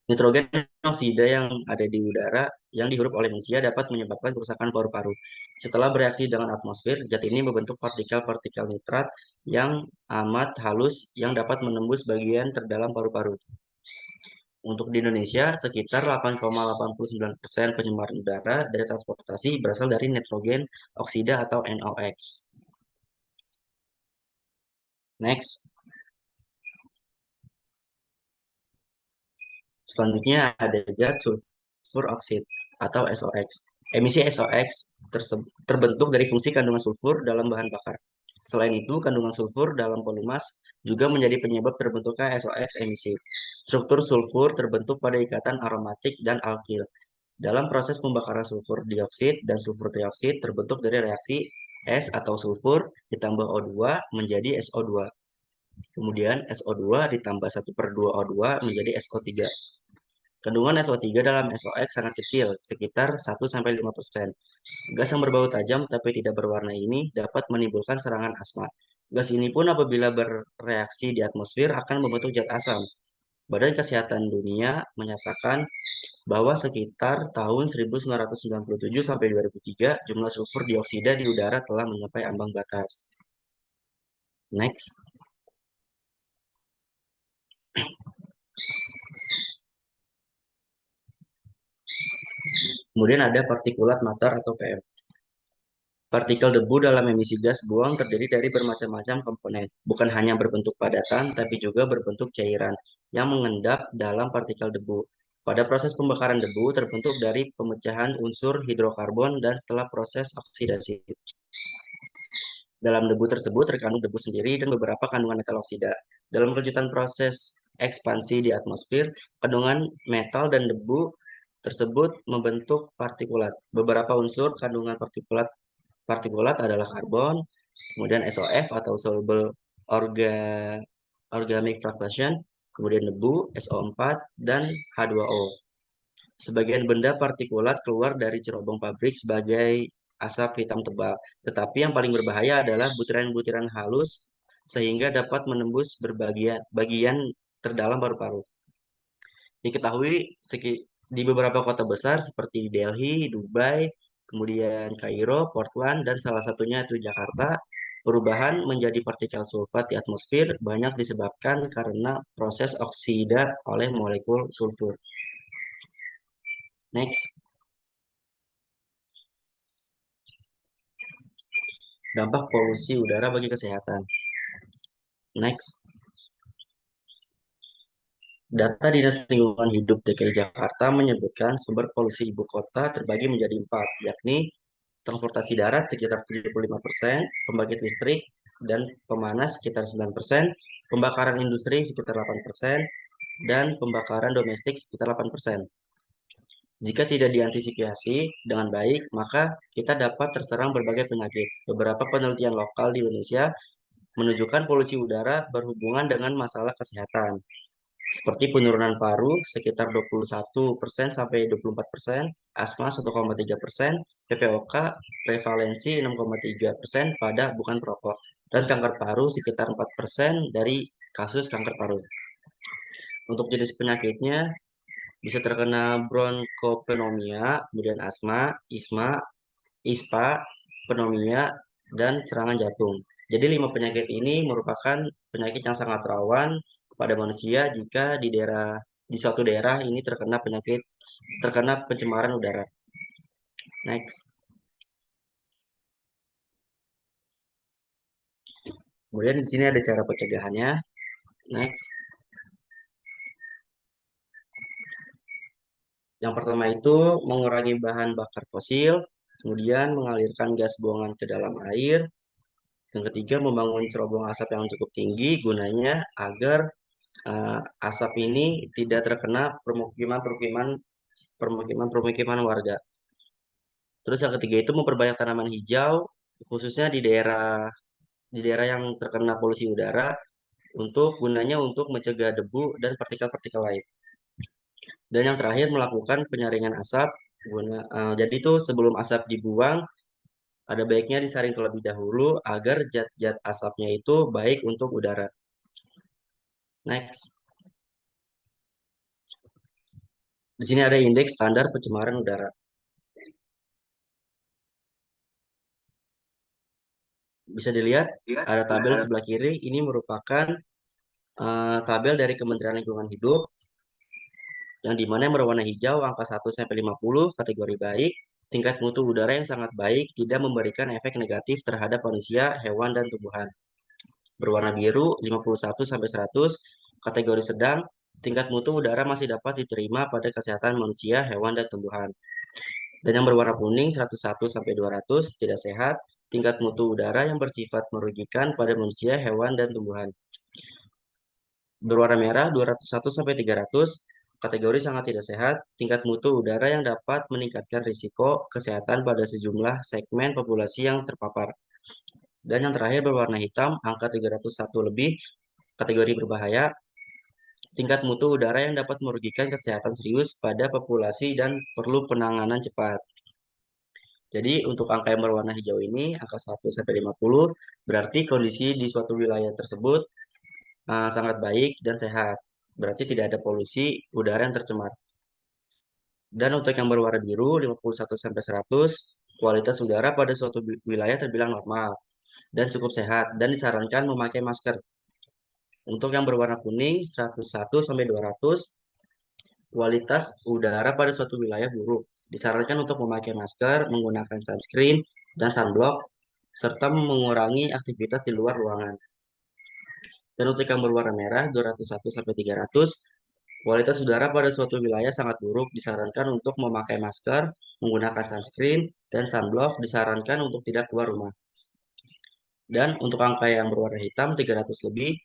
Nitrogen oksida yang ada di udara yang dihirup oleh manusia dapat menyebabkan kerusakan paru-paru. Setelah bereaksi dengan atmosfer, zat ini membentuk partikel-partikel nitrat yang amat halus yang dapat menembus bagian terdalam paru-paru. Untuk di Indonesia, sekitar 8,89% pencemaran udara dari transportasi berasal dari nitrogen oksida atau NOx. Next. Selanjutnya ada zat sulfur oxide atau SOX. Emisi SOX terbentuk dari fungsi kandungan sulfur dalam bahan bakar. Selain itu, kandungan sulfur dalam polumas juga menjadi penyebab terbentuknya SOX emisi. Struktur sulfur terbentuk pada ikatan aromatik dan alkil. Dalam proses pembakaran sulfur dioksid dan sulfur trioksid terbentuk dari reaksi S atau sulfur ditambah O2 menjadi SO2. Kemudian SO2 ditambah 1/2O2 menjadi SO3. Kandungan SO3 dalam SOX sangat kecil, sekitar 1-5%. Gas yang berbau tajam tapi tidak berwarna ini dapat menimbulkan serangan asma. Gas ini pun apabila bereaksi di atmosfer akan membentuk zat asam. Badan Kesehatan Dunia menyatakan bahwa sekitar tahun 1997 sampai 2003 jumlah sulfur dioksida di udara telah mencapai ambang batas. Next. Kemudian ada partikulat matter atau PM. Partikel debu dalam emisi gas buang terdiri dari bermacam-macam komponen, bukan hanya berbentuk padatan, tapi juga berbentuk cairan yang mengendap dalam partikel debu. Pada proses pembakaran debu terbentuk dari pemecahan unsur hidrokarbon dan setelah proses oksidasi. Dalam debu tersebut terkandung debu sendiri dan beberapa kandungan metal oksida. Dalam kelanjutan proses ekspansi di atmosfer, kandungan metal dan debu tersebut membentuk partikulat. Beberapa unsur kandungan partikulat adalah karbon, kemudian SOF atau soluble organic fragmentation, kemudian debu, SO4, dan H2O. Sebagian benda partikulat keluar dari cerobong pabrik sebagai asap hitam tebal, tetapi yang paling berbahaya adalah butiran-butiran halus sehingga dapat menembus bagian terdalam paru-paru. Diketahui di beberapa kota besar seperti Delhi, Dubai, kemudian Kairo, Portland, dan salah satunya itu Jakarta, perubahan menjadi partikel sulfat di atmosfer banyak disebabkan karena proses oksida oleh molekul sulfur. Next. Dampak polusi udara bagi kesehatan. Next. Data Dinas Lingkungan Hidup DKI Jakarta menyebutkan sumber polusi ibu kota terbagi menjadi 4, yakni transportasi darat sekitar 75%, pembangkit listrik dan pemanas sekitar 9%, pembakaran industri sekitar 8%, dan pembakaran domestik sekitar 8%. Jika tidak diantisipasi dengan baik, maka kita dapat terserang berbagai penyakit. Beberapa penelitian lokal di Indonesia menunjukkan polusi udara berhubungan dengan masalah kesehatan, seperti penurunan paru sekitar 21% sampai 24%, asma 1,3%, PPOK prevalensi 6,3% pada bukan perokok, dan kanker paru sekitar 4% dari kasus kanker paru. Untuk jenis penyakitnya bisa terkena bronkopneumonia, kemudian asma, ISPA, pneumonia, dan serangan jantung. Jadi 5 penyakit ini merupakan penyakit yang sangat rawan kepada manusia jika di suatu daerah ini terkena pencemaran udara. Next. Kemudian di sini ada cara pencegahannya. Next. Yang pertama itu mengurangi bahan bakar fosil, kemudian mengalirkan gas buangan ke dalam air. Yang ketiga, membangun cerobong asap yang cukup tinggi gunanya agar asap ini tidak terkena permukiman warga. Terus yang ketiga itu memperbanyak tanaman hijau, khususnya di daerah yang terkena polusi udara, gunanya untuk mencegah debu dan partikel-partikel lain. Dan yang terakhir melakukan penyaringan asap. Jadi itu sebelum asap dibuang, ada baiknya disaring terlebih dahulu agar zat-zat asapnya itu baik untuk udara. Next. Di sini ada indeks standar pencemaran udara. Bisa dilihat ada tabel sebelah kiri. Ini merupakan tabel dari Kementerian Lingkungan Hidup yang dimana yang berwarna hijau angka 1 sampai 50 kategori baik, tingkat mutu udara yang sangat baik, tidak memberikan efek negatif terhadap manusia, hewan dan tumbuhan. Berwarna biru 51 sampai 100 kategori sedang, tingkat mutu udara masih dapat diterima pada kesehatan manusia, hewan dan tumbuhan. Dan yang berwarna kuning 101 sampai 200 tidak sehat, tingkat mutu udara yang bersifat merugikan pada manusia, hewan dan tumbuhan. Berwarna merah 201 sampai 300 kategori sangat tidak sehat, tingkat mutu udara yang dapat meningkatkan risiko kesehatan pada sejumlah segmen populasi yang terpapar. Dan yang terakhir berwarna hitam, angka 301 lebih, kategori berbahaya, tingkat mutu udara yang dapat merugikan kesehatan serius pada populasi dan perlu penanganan cepat. Jadi untuk angka yang berwarna hijau ini, angka 1 sampai 50, berarti kondisi di suatu wilayah tersebut sangat baik dan sehat. Berarti tidak ada polusi udara yang tercemar. Dan untuk yang berwarna biru 51 sampai 100, kualitas udara pada suatu wilayah terbilang normal dan cukup sehat dan disarankan memakai masker. Untuk yang berwarna kuning 101 sampai 200, kualitas udara pada suatu wilayah buruk. Disarankan untuk memakai masker, menggunakan sunscreen dan sunblock serta mengurangi aktivitas di luar ruangan. Dan untuk yang berwarna merah 201 sampai 300, kualitas udara pada suatu wilayah sangat buruk, disarankan untuk memakai masker, menggunakan sunscreen, dan sunblock disarankan untuk tidak keluar rumah. Dan untuk angka yang berwarna hitam 300 lebih,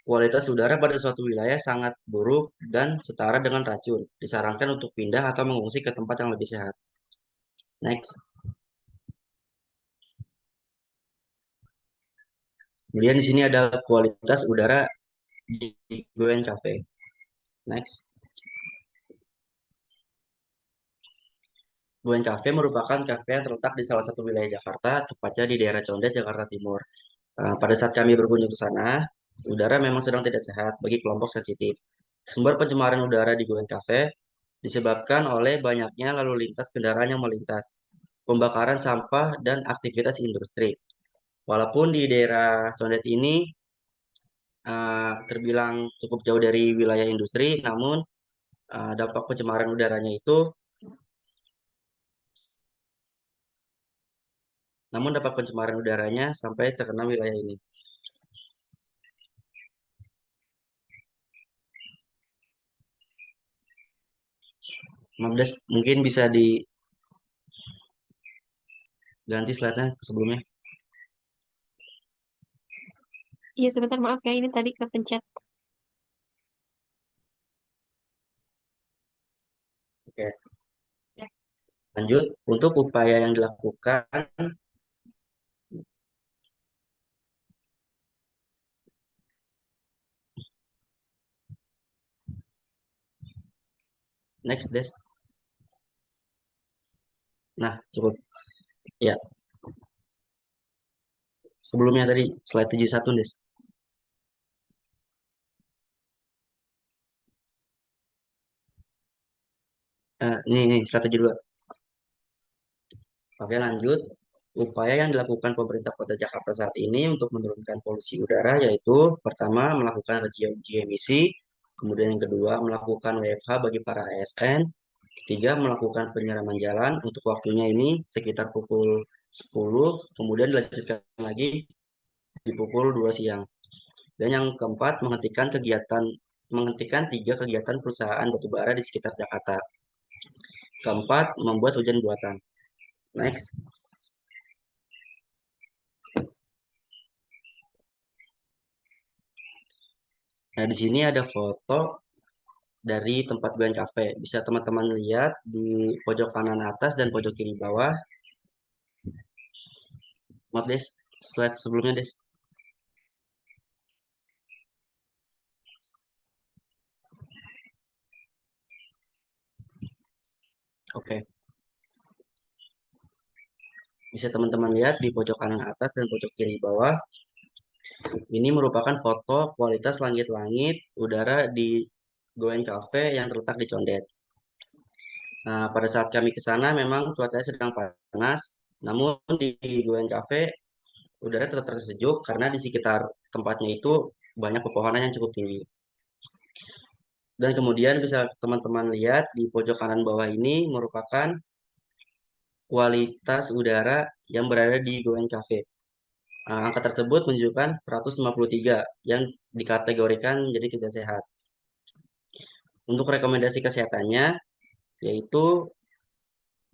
kualitas udara pada suatu wilayah sangat buruk dan setara dengan racun, disarankan untuk pindah atau mengungsi ke tempat yang lebih sehat. Next. Kemudian di sini ada kualitas udara di Goen Cafe. Next. Goen Cafe merupakan kafe yang terletak di salah satu wilayah Jakarta, tepatnya di daerah Condet, Jakarta Timur. Pada saat kami berkunjung ke sana, udara memang sedang tidak sehat bagi kelompok sensitif. Sumber pencemaran udara di Goen Cafe disebabkan oleh banyaknya lalu lintas kendaraan yang melintas, pembakaran sampah, dan aktivitas industri. Walaupun di daerah Condet ini terbilang cukup jauh dari wilayah industri, namun dampak pencemaran udaranya itu sampai terkena wilayah ini. Mabdes mungkin bisa diganti slide-nya ke sebelumnya. Iya, sebentar, maaf ya, ini tadi kepencet. Oke. Lanjut, untuk upaya yang dilakukan next, Des. Nah, cukup. Ya. Sebelumnya tadi slide 71, Des. Ini slide 72. Oke, lanjut. Upaya yang dilakukan pemerintah Kota Jakarta saat ini untuk menurunkan polusi udara yaitu pertama melakukan uji emisi, kemudian yang kedua melakukan WFH bagi para ASN, ketiga melakukan penyiraman jalan untuk waktunya ini sekitar pukul 10, kemudian dilanjutkan lagi di pukul 2 siang. Dan yang keempat, menghentikan 3 kegiatan perusahaan batubara di sekitar Jakarta. Keempat, membuat hujan buatan. Next. Nah, di sini ada foto dari tempat Goyang Cafe. Bisa teman-teman lihat di pojok kanan atas dan pojok kiri bawah. Maaf, Des. Slide sebelumnya, Des. Oke. Bisa teman-teman lihat di pojok kanan atas dan pojok kiri bawah. Ini merupakan foto kualitas langit-langit udara di Goyang Cafe yang terletak di Condet. Nah, pada saat kami ke sana memang cuacanya sedang panas, namun di Goyang Cafe udara tetap terasa sejuk karena di sekitar tempatnya itu banyak pepohonan yang cukup tinggi. Dan kemudian bisa teman-teman lihat di pojok kanan bawah ini merupakan kualitas udara yang berada di Goyang Cafe. Angka tersebut menunjukkan 153 yang dikategorikan menjadi tidak sehat. Untuk rekomendasi kesehatannya, yaitu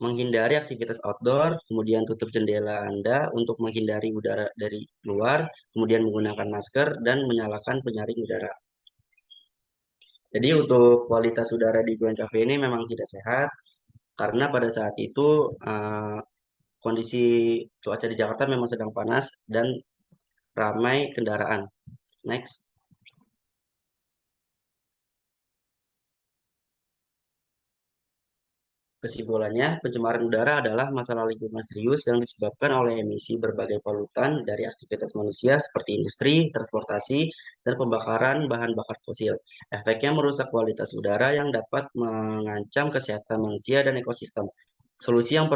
menghindari aktivitas outdoor, kemudian tutup jendela Anda untuk menghindari udara dari luar, kemudian menggunakan masker, dan menyalakan penyaring udara. Jadi untuk kualitas udara di Goyang Cafe ini memang tidak sehat, karena pada saat itu kondisi cuaca di Jakarta memang sedang panas dan ramai kendaraan. Next. Kesimpulannya, pencemaran udara adalah masalah lingkungan serius yang disebabkan oleh emisi berbagai polutan dari aktivitas manusia seperti industri, transportasi, dan pembakaran bahan bakar fosil. Efeknya merusak kualitas udara yang dapat mengancam kesehatan manusia dan ekosistem. Solusi yang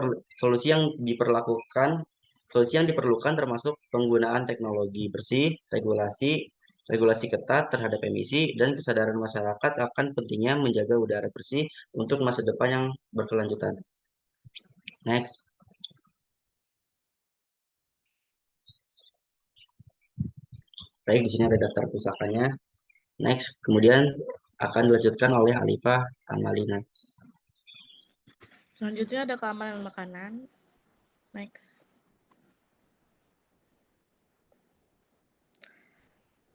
diperlukan termasuk penggunaan teknologi bersih, regulasi ketat terhadap emisi, dan kesadaran masyarakat akan pentingnya menjaga udara bersih untuk masa depan yang berkelanjutan. Next. Baik, di sini ada daftar pusakanya. Next. Kemudian akan dilanjutkan oleh Alifah Amalina. Selanjutnya ada keamanan makanan. Next.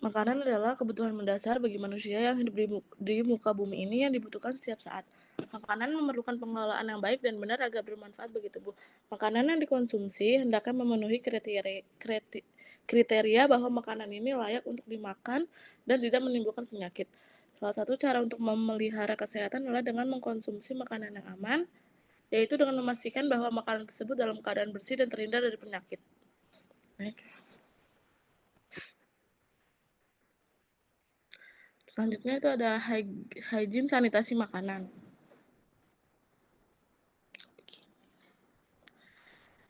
Makanan adalah kebutuhan mendasar bagi manusia yang hidup di muka bumi ini yang dibutuhkan setiap saat. Makanan memerlukan pengelolaan yang baik dan benar agar bermanfaat bagi tubuh. Makanan yang dikonsumsi hendaknya memenuhi kriteria bahwa makanan ini layak untuk dimakan dan tidak menimbulkan penyakit. Salah satu cara untuk memelihara kesehatan adalah dengan mengkonsumsi makanan yang aman, yaitu dengan memastikan bahwa makanan tersebut dalam keadaan bersih dan terhindar dari penyakit. Next. Selanjutnya itu ada hygiene sanitasi makanan.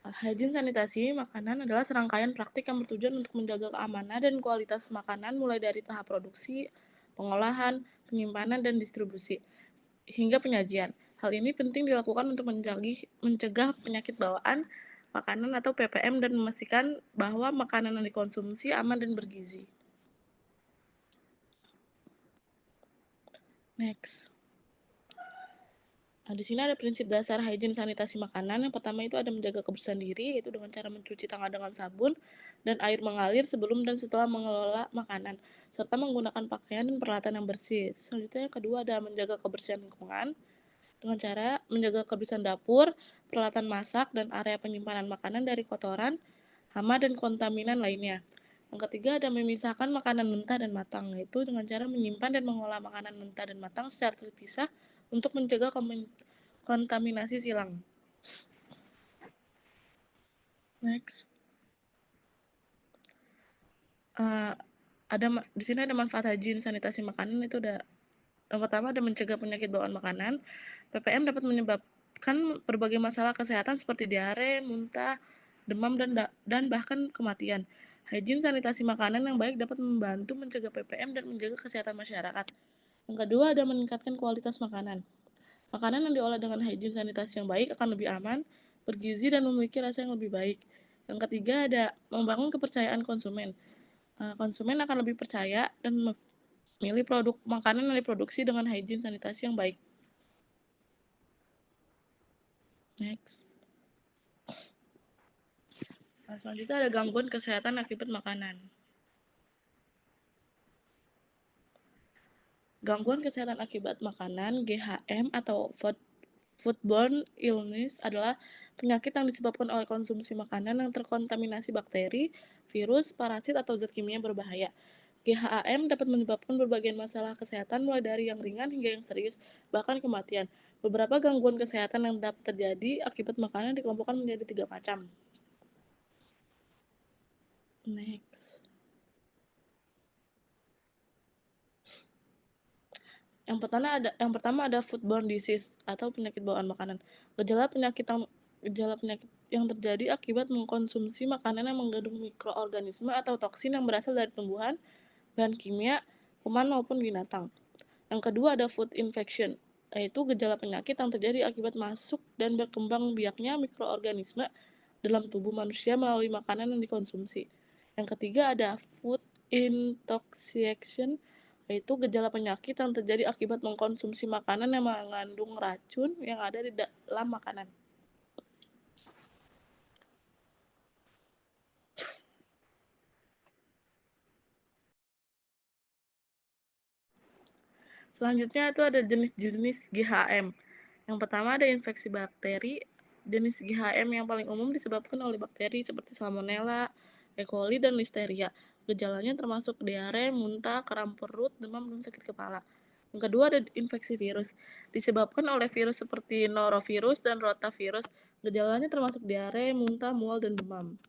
Hygiene sanitasi makanan adalah serangkaian praktik yang bertujuan untuk menjaga keamanan dan kualitas makanan mulai dari tahap produksi, pengolahan, penyimpanan, dan distribusi, hingga penyajian. Hal ini penting dilakukan untuk mencegah penyakit bawaan makanan atau PPM dan memastikan bahwa makanan yang dikonsumsi aman dan bergizi. Next. Nah, di sini ada prinsip dasar hygiene sanitasi makanan. Yang pertama itu ada menjaga kebersihan diri, yaitu dengan cara mencuci tangan dengan sabun dan air mengalir sebelum dan setelah mengelola makanan, serta menggunakan pakaian dan peralatan yang bersih. Selanjutnya yang kedua ada menjaga kebersihan lingkungan dengan cara menjaga kebersihan dapur, peralatan masak, dan area penyimpanan makanan dari kotoran, hama, dan kontaminan lainnya. Yang ketiga ada memisahkan makanan mentah dan matang, yaitu dengan cara menyimpan dan mengolah makanan mentah dan matang secara terpisah untuk mencegah kontaminasi silang. Next. Di sini ada manfaat hygiene sanitasi makanan. Itu ada yang pertama ada mencegah penyakit bawaan makanan. PPM dapat menyebabkan berbagai masalah kesehatan seperti diare, muntah, demam, dan bahkan kematian. Hygiene sanitasi makanan yang baik dapat membantu mencegah PPM dan menjaga kesehatan masyarakat. Yang kedua ada meningkatkan kualitas makanan. Makanan yang diolah dengan hygiene sanitasi yang baik akan lebih aman, bergizi, dan memiliki rasa yang lebih baik. Yang ketiga ada membangun kepercayaan konsumen. konsumen akan lebih percaya dan memilih produk makanan yang diproduksi dengan hygiene sanitasi yang baik. Next. Selanjutnya ada gangguan kesehatan akibat makanan. Gangguan kesehatan akibat makanan (GHM) atau foodborne illness adalah penyakit yang disebabkan oleh konsumsi makanan yang terkontaminasi bakteri, virus, parasit, atau zat kimia berbahaya. GHM dapat menyebabkan berbagai masalah kesehatan mulai dari yang ringan hingga yang serius, bahkan kematian. Beberapa gangguan kesehatan yang dapat terjadi akibat makanan dikelompokkan menjadi 3 macam. Next. Yang pertama ada foodborne disease atau penyakit bawaan makanan. Gejala penyakit yang terjadi akibat mengkonsumsi makanan yang mengandung mikroorganisme atau toksin yang berasal dari tumbuhan, bahan kimia, kuman maupun binatang. Yang kedua ada food infection, yaitu gejala penyakit yang terjadi akibat masuk dan berkembang biaknya mikroorganisme dalam tubuh manusia melalui makanan yang dikonsumsi. Yang ketiga ada food intoxication, yaitu gejala penyakit yang terjadi akibat mengkonsumsi makanan yang mengandung racun yang ada di dalam makanan. Selanjutnya itu ada jenis-jenis GHM. Yang pertama ada infeksi bakteri. Jenis GHM yang paling umum disebabkan oleh bakteri seperti Salmonella, E. coli, dan Listeria. Gejalanya termasuk diare, muntah, kram perut, demam, dan sakit kepala. Yang kedua ada infeksi virus. Disebabkan oleh virus seperti norovirus dan rotavirus. Gejalanya termasuk diare, muntah, mual, dan demam.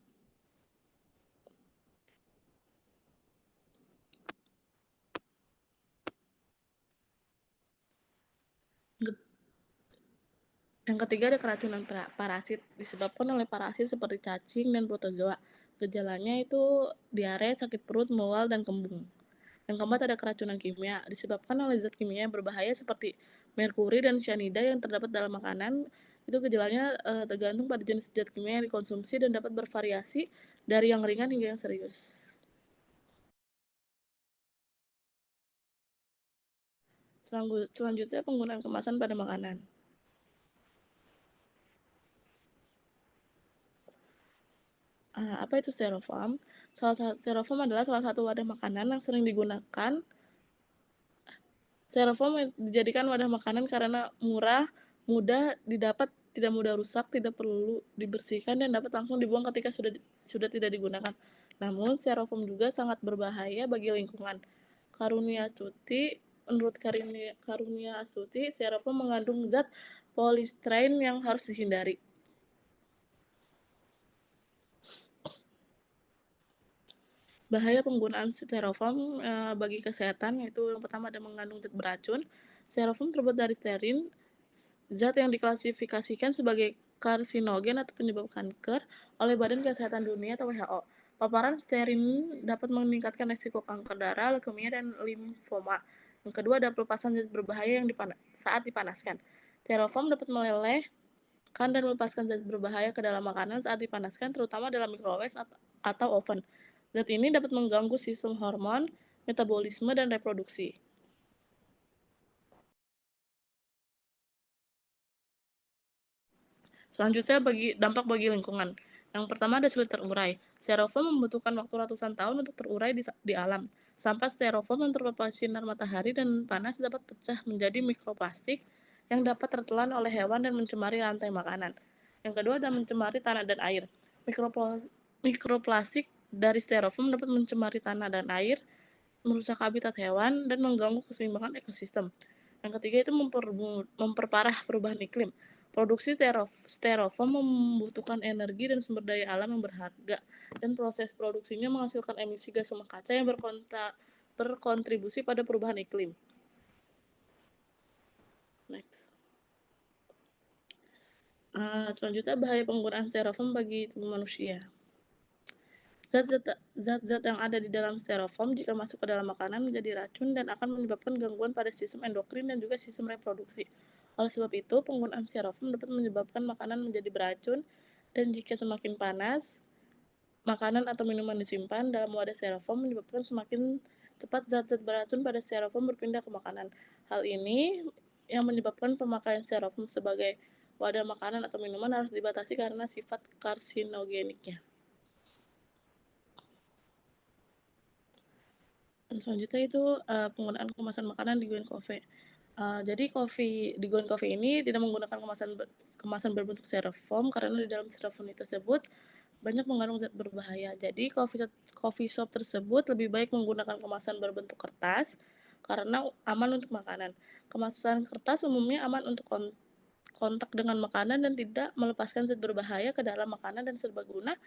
Yang ketiga ada keracunan parasit, disebabkan oleh parasit seperti cacing dan protozoa. Gejalanya itu diare, sakit perut, mual, dan kembung. Yang keempat ada keracunan kimia, disebabkan oleh zat kimia yang berbahaya seperti merkuri dan cyanida yang terdapat dalam makanan. Itu gejalanya tergantung pada jenis zat kimia yang dikonsumsi dan dapat bervariasi dari yang ringan hingga yang serius. Selanjutnya penggunaan kemasan pada makanan. Apa itu styrofoam? Styrofoam adalah salah satu wadah makanan yang sering digunakan. Styrofoam dijadikan wadah makanan karena murah, mudah didapat, tidak mudah rusak, tidak perlu dibersihkan, dan dapat langsung dibuang ketika sudah tidak digunakan. Namun, styrofoam juga sangat berbahaya bagi lingkungan. Menurut Karunia Astuti, styrofoam mengandung zat polystyrene yang harus dihindari. Bahaya penggunaan styrofoam bagi kesehatan, yaitu yang pertama ada mengandung zat beracun. Styrofoam terbuat dari stearin, zat yang diklasifikasikan sebagai karsinogen atau penyebab kanker oleh Badan Kesehatan Dunia atau WHO. Paparan stearin dapat meningkatkan risiko kanker darah, leukemia, dan limfoma. Yang kedua ada pelepasan zat berbahaya saat dipanaskan. Styrofoam dapat melelehkan dan melepaskan zat berbahaya ke dalam makanan saat dipanaskan, terutama dalam microwave atau oven. Zat ini dapat mengganggu sistem hormon, metabolisme, dan reproduksi. Selanjutnya dampak bagi lingkungan. Yang pertama ada sulit terurai. Styrofoam membutuhkan waktu ratusan tahun untuk terurai di alam. Sampah styrofoam yang terpapar sinar matahari dan panas dapat pecah menjadi mikroplastik yang dapat tertelan oleh hewan dan mencemari rantai makanan. Yang kedua ada mencemari tanah dan air. Mikroplastik dari styrofoam dapat mencemari tanah dan air, merusak habitat hewan, dan mengganggu keseimbangan ekosistem. Yang ketiga itu memperparah perubahan iklim. Produksi styrofoam membutuhkan energi dan sumber daya alam yang berharga, dan proses produksinya menghasilkan emisi gas rumah kaca yang berkontribusi pada perubahan iklim. Next. Selanjutnya bahaya penggunaan styrofoam bagi tubuh manusia. Zat-zat yang ada di dalam styrofoam jika masuk ke dalam makanan menjadi racun dan akan menyebabkan gangguan pada sistem endokrin dan juga sistem reproduksi. Oleh sebab itu, penggunaan styrofoam dapat menyebabkan makanan menjadi beracun, dan jika semakin panas, makanan atau minuman disimpan dalam wadah styrofoam menyebabkan semakin cepat zat-zat beracun pada styrofoam berpindah ke makanan. Hal ini yang menyebabkan pemakaian styrofoam sebagai wadah makanan atau minuman harus dibatasi karena sifat karsinogeniknya. Selanjutnya itu penggunaan kemasan makanan di Going Coffee. Jadi di Going Coffee ini tidak menggunakan kemasan berbentuk styrofoam karena di dalam styrofoam tersebut banyak mengandung zat berbahaya. Jadi coffee shop tersebut lebih baik menggunakan kemasan berbentuk kertas karena aman untuk makanan. Kemasan kertas umumnya aman untuk kontak dengan makanan dan tidak melepaskan zat berbahaya ke dalam makanan dan serbaguna.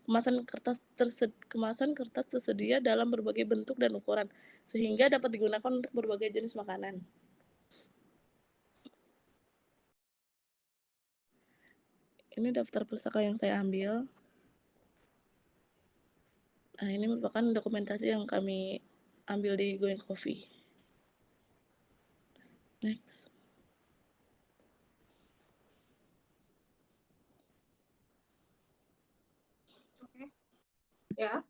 Kemasan kertas tersedia dalam berbagai bentuk dan ukuran, sehingga dapat digunakan untuk berbagai jenis makanan. Ini daftar pustaka yang saya ambil. Nah, ini merupakan dokumentasi yang kami ambil di Going Coffee. Next. Oke. Ya.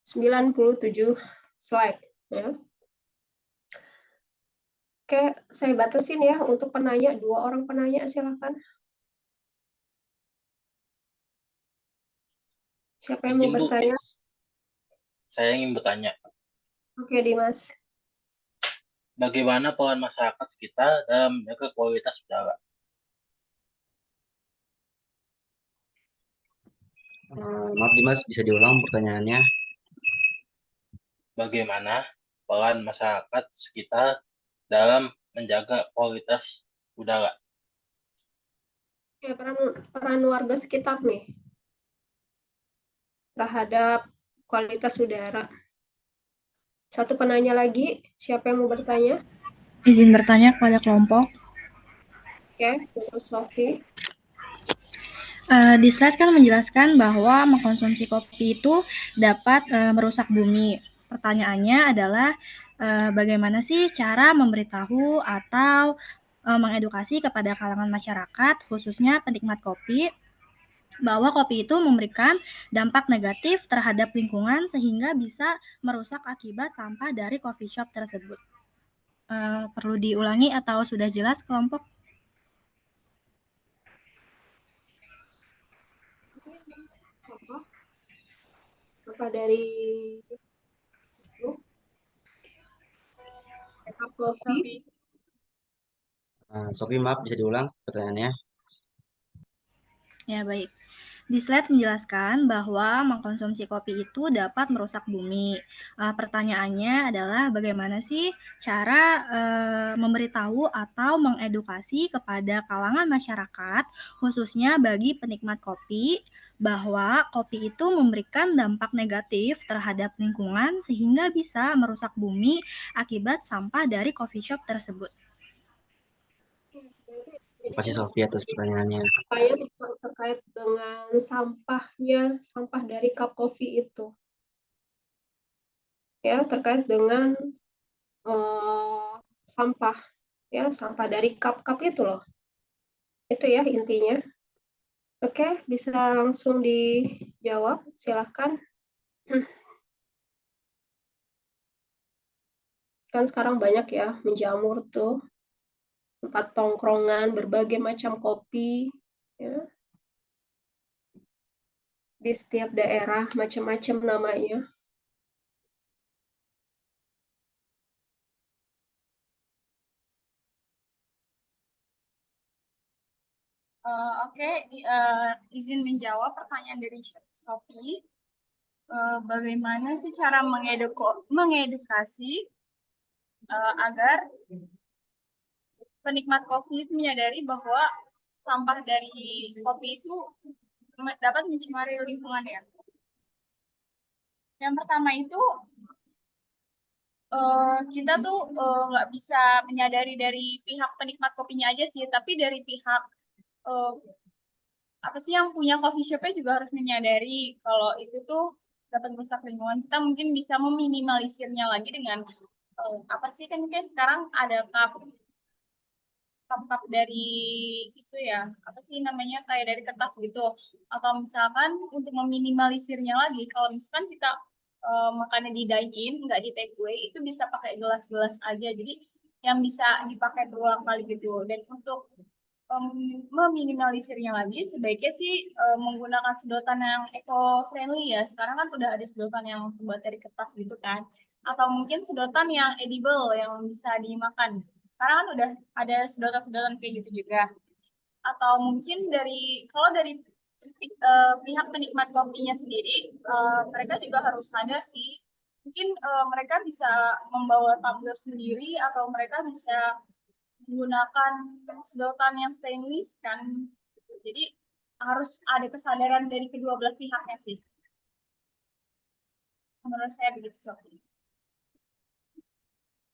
97 slide ya. Oke, saya batasin ya untuk penanya, 2 orang penanya silakan. Siapa yang mau Izin, Bu. bertanya? Saya ingin bertanya, Oke, Dimas. bagaimana peran masyarakat sekitar dalam menjaga kualitas udara? Maaf Dimas, bisa diulang pertanyaannya? Bagaimana peran masyarakat sekitar dalam menjaga kualitas udara? Ya, peran warga sekitar nih terhadap kualitas udara. Satu penanya lagi, siapa yang mau bertanya? Izin bertanya kepada kelompok. Oke, Bu Sofi. Di slide kan menjelaskan bahwa mengkonsumsi kopi itu dapat merusak bumi. Pertanyaannya adalah bagaimana sih cara memberitahu atau mengedukasi kepada kalangan masyarakat, khususnya penikmat kopi, bahwa kopi itu memberikan dampak negatif terhadap lingkungan sehingga bisa merusak akibat sampah dari coffee shop tersebut. Perlu diulangi atau sudah jelas kelompok? Apa dari Cup Coffee? Sofi, maaf, bisa diulang pertanyaannya? Ya, baik. Di slide menjelaskan bahwa mengkonsumsi kopi itu dapat merusak bumi. Pertanyaannya adalah bagaimana sih cara memberitahu atau mengedukasi kepada kalangan masyarakat, khususnya bagi penikmat kopi, bahwa kopi itu memberikan dampak negatif terhadap lingkungan sehingga bisa merusak bumi akibat sampah dari coffee shop tersebut. Terima kasih Sofi atas pertanyaannya. Saya terkait dengan sampah dari cup coffee itu. Ya, terkait dengan sampah dari cup itu loh. Itu ya intinya. Oke, bisa langsung dijawab, silakan. Kan sekarang banyak ya menjamur tuh, tempat tongkrongan berbagai macam kopi, ya. Di setiap daerah macam-macam namanya. Oke, izin menjawab pertanyaan dari Sophie. Bagaimana sih cara mengedukasi agar penikmat kopi itu menyadari bahwa sampah dari kopi itu dapat mencemari lingkungan ya? Yang pertama itu kita tuh nggak bisa menyadari dari pihak penikmat kopinya aja sih, tapi dari pihak apa sih yang punya coffee shop-nya juga harus menyadari kalau itu tuh dapat merusak lingkungan. Kita mungkin bisa meminimalisirnya lagi dengan apa sih kan kayak sekarang ada cup cup dari itu ya, apa sih namanya, kayak dari kertas gitu. Atau misalkan untuk meminimalisirnya lagi, kalau misalkan kita makannya di dine-in, nggak di take away, itu bisa pakai gelas-gelas aja. Jadi yang bisa dipakai berulang kali gitu. Dan untuk meminimalisirnya lagi, sebaiknya sih menggunakan sedotan yang eco-friendly ya. Sekarang kan udah ada sedotan yang terbuat dari kertas gitu kan. Atau mungkin sedotan yang edible, yang bisa dimakan. Sekarang kan udah ada sedotan-sedotan kayak gitu juga. Atau mungkin kalau dari pihak penikmat kopinya sendiri, mereka juga harus sadar sih. Mungkin mereka bisa membawa tumbler sendiri, atau mereka bisa menggunakan sedotan yang stainless kan. Jadi harus ada kesadaran dari kedua belah pihaknya sih. Menurut saya begitu, Sophie.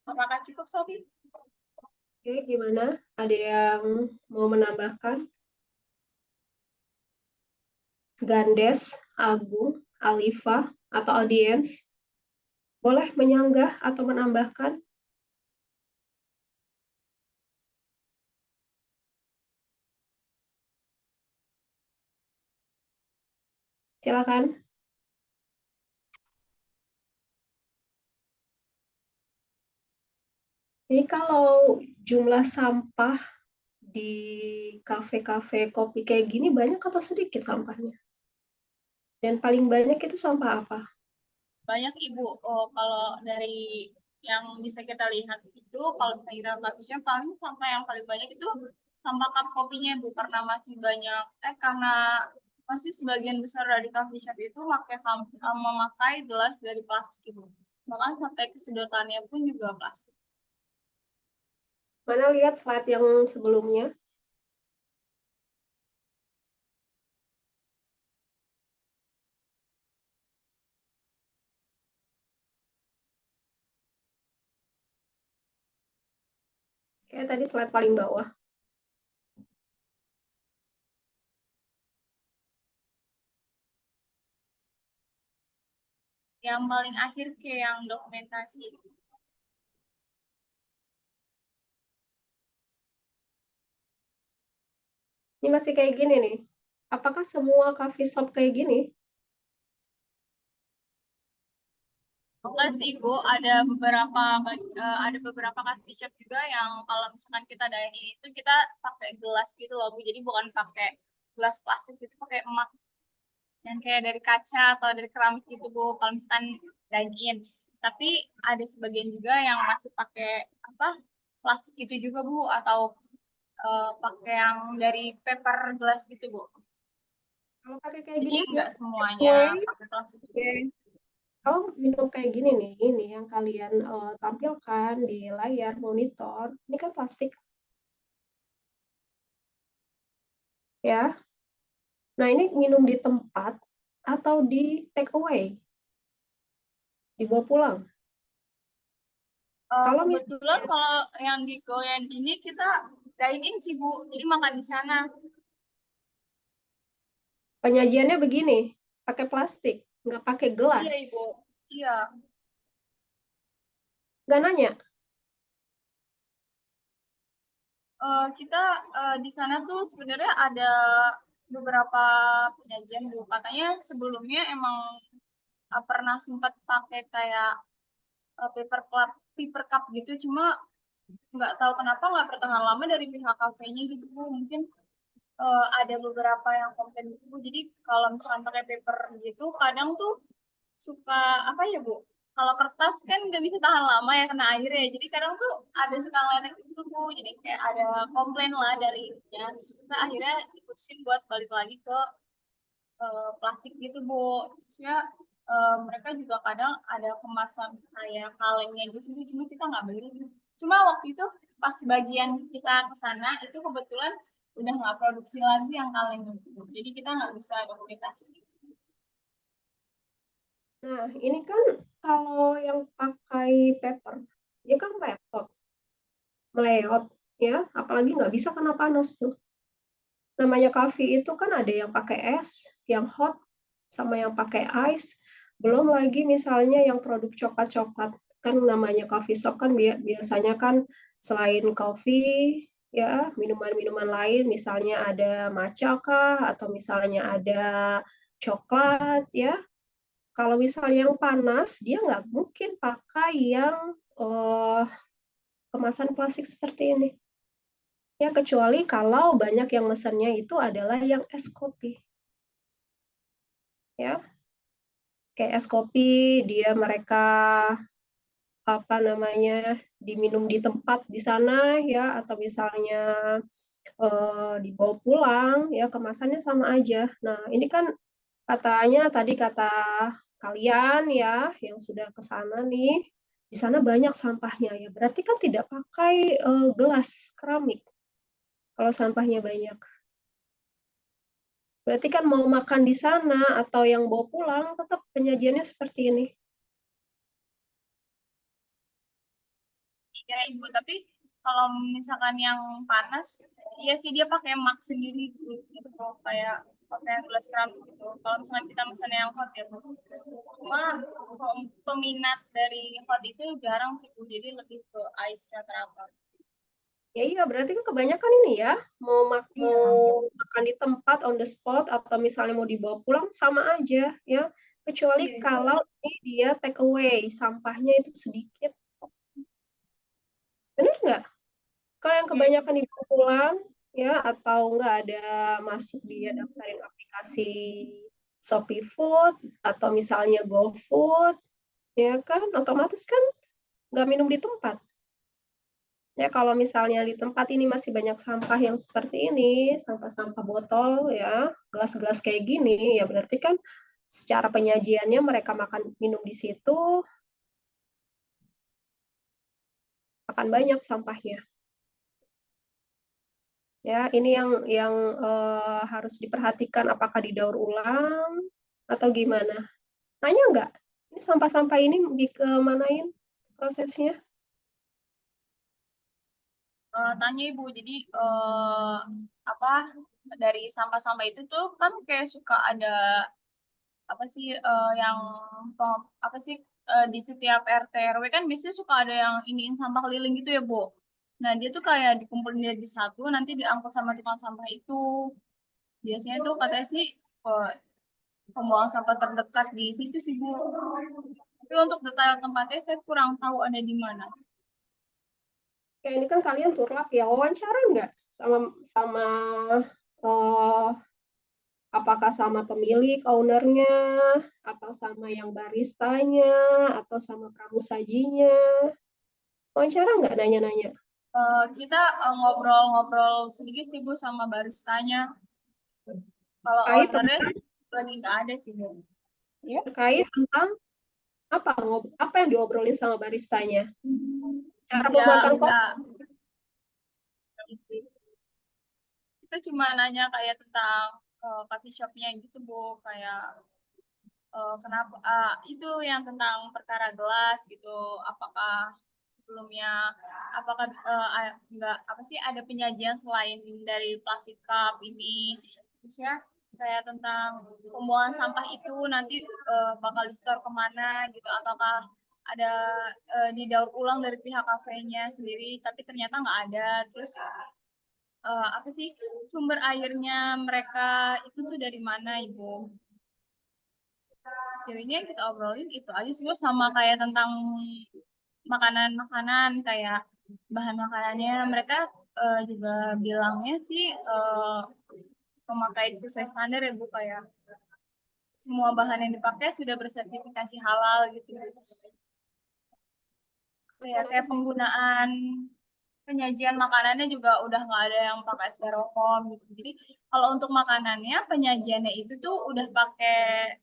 Apakah cukup, Sophie? Oke, gimana? Ada yang mau menambahkan? Gandes, Agung, Alifa, atau audiens? Boleh menyanggah atau menambahkan? Silakan. Ini kalau jumlah sampah di kafe-kafe kopi kayak gini banyak atau sedikit sampahnya? Dan paling banyak itu sampah apa? Banyak Ibu. Oh, kalau dari yang bisa kita lihat itu, kalau misalnya kita coffee shop, paling sampah yang paling banyak itu sampah cup kopinya Bu, karena masih banyak, karena masih sebagian besar dari coffee shop itu memakai gelas dari plastik Ibu. Bahkan sampai ke sedotannya pun juga plastik. Mana lihat slide yang sebelumnya? Kayak tadi slide paling bawah. Yang paling akhir kayak yang dokumentasi. Ini masih kayak gini nih. Apakah semua coffee shop kayak gini? Enggak sih Bu, ada beberapa coffee shop juga yang kalau misalkan kita dine-in itu kita pakai gelas gitu loh Bu. Jadi bukan pakai gelas plastik, itu pakai emak yang kayak dari kaca atau dari keramik gitu Bu, kalau misalkan dine-in. Tapi ada sebagian juga yang masih pakai apa, plastik gitu juga Bu, atau pakai yang dari paper glass gitu Bu. Kalau pakai kayak Jadi gini enggak biasanya semuanya pakai plastik. Oke. Kalau minum kayak gini nih, ini yang kalian tampilkan di layar monitor, ini kan plastik. Ya. Nah, ini minum di tempat atau di take away? Dibawa pulang? Kalau Kebetulan kalau yang di Goyan ini kita dine-in sih Bu, jadi makan di sana. Penyajiannya begini, pakai plastik, nggak pakai gelas. Iya Ibu, iya. Nggak nanya? Kita di sana tuh sebenarnya ada beberapa penyajian Bu. Katanya sebelumnya emang pernah sempat pakai kayak paper cup gitu, cuma nggak tahu kenapa nggak bertahan lama dari pihak kafenya gitu Bu. Mungkin ada beberapa yang komplain gitu Bu. Jadi kalau misalkan pakai paper gitu, kadang tuh suka apa ya Bu? Kalau kertas kan nggak bisa tahan lama ya, kena air ya. Jadi kadang tuh ada suka ngelenek gitu Bu. Jadi kayak ada komplain lah dari ininya. Nah akhirnya diputusin buat balik lagi ke plastik gitu Bu. Terusnya mereka juga kadang ada kemasan kayak kalengnya gitu, cuma kita nggak beli. Cuma waktu itu pas bagian kita ke sana itu kebetulan udah nggak produksi lagi yang kaleng gitu. Jadi kita nggak bisa dokumentasi. Nah, ini kan kalau yang pakai paper, dia kan repot, meleot, ya. Apalagi nggak bisa kena panas tuh. Namanya coffee itu kan ada yang pakai es, yang hot, sama yang pakai ice. Belum lagi misalnya yang produk coklat-coklat. Kan namanya coffee shop kan biasanya kan selain coffee, ya, minuman-minuman lain, misalnya ada matcha kah, atau misalnya ada coklat, ya. Kalau misalnya yang panas, dia nggak mungkin pakai yang kemasan plastik seperti ini. Ya, kecuali kalau banyak yang mesennya itu adalah yang es kopi. Ya, kayak es kopi, mereka apa namanya diminum di tempat di sana ya, atau misalnya dibawa pulang ya, kemasannya sama aja. Nah, ini kan katanya tadi kata kalian ya yang sudah ke sana nih, di sana banyak sampahnya ya. Berarti kan tidak pakai gelas keramik kalau sampahnya banyak. Berarti kan mau makan di sana atau yang bawa pulang tetap penyajiannya seperti ini. Iya Ibu, tapi kalau misalkan yang panas, iya sih dia pakai mak sendiri gitu tuh, kayak pakai gelas keramik gitu. Kalau misalkan kita pesan yang hot ya Bu. Cuma peminat dari hot itu jarang sih Bu, jadi lebih ke ice-nya terakhir. Ya iya, berarti kan kebanyakan ini ya, mau makan di tempat on the spot atau misalnya mau dibawa pulang sama aja ya. Kecuali kalau ini dia take away, sampahnya itu sedikit. Benar nggak? Kalau yang kebanyakan dibawa pulang ya, atau nggak ada masuk dia daftarin aplikasi Shopee Food atau misalnya GoFood, ya kan, otomatis kan nggak minum di tempat. Ya, kalau misalnya di tempat ini masih banyak sampah yang seperti ini, sampah-sampah botol ya, gelas-gelas kayak gini, ya berarti kan secara penyajiannya mereka makan minum di situ akan banyak sampahnya. Ya, ini yang harus diperhatikan, apakah didaur ulang atau gimana? Nanya nggak? Ini sampah-sampah ini dikemanain prosesnya? Tanya Ibu, jadi apa dari sampah-sampah itu tuh kan kayak suka ada apa sih yang apa sih di setiap RT RW kan biasanya suka ada yang iniin sampah keliling gitu ya Bu. Nah dia tuh kayak dikumpulin jadi satu nanti diangkut sama tukang sampah itu. Biasanya tuh katanya sih eh, pembuangan sampah terdekat di situ sih Bu. Tapi untuk detail tempatnya saya kurang tahu ada di mana. Ya, ini kan kalian turlap ya, wawancara nggak sama sama eh, apakah sama pemilik, ownernya, atau sama yang baristanya, atau sama pramusajinya? Wawancara nggak nanya-nanya? Kita ngobrol-ngobrol sedikit sih Bu sama baristanya. Kalau Terkait ownernya tentang, lagi nggak ada sih Bu. Ya. terkait tentang apa yang diobrolin sama baristanya? Cara Ya, pembuatan kopi. enggak. Kita cuma nanya kayak tentang coffee shopnya gitu Bu, kayak kenapa itu yang tentang perkara gelas gitu, apakah sebelumnya apakah enggak apa sih ada penyajian selain dari plastik cup ini, terus ya kayak tentang pembuangan sampah itu nanti bakal di-store kemana gitu, ataukah ada didaur ulang dari pihak kafenya sendiri tapi ternyata nggak ada, terus apa sih sumber airnya mereka itu tuh dari mana Ibu? Sejauh ini yang kita obrolin itu aja sih Bu, sama kayak tentang makanan-makanan kayak bahan makanannya mereka juga bilangnya sih memakai sesuai standar ya Bu, kayak semua bahan yang dipakai sudah bersertifikasi halal gitu. Kayak penggunaan penyajian makanannya juga udah nggak ada yang pakai styrofoam gitu. Jadi kalau untuk makanannya penyajiannya itu tuh udah pakai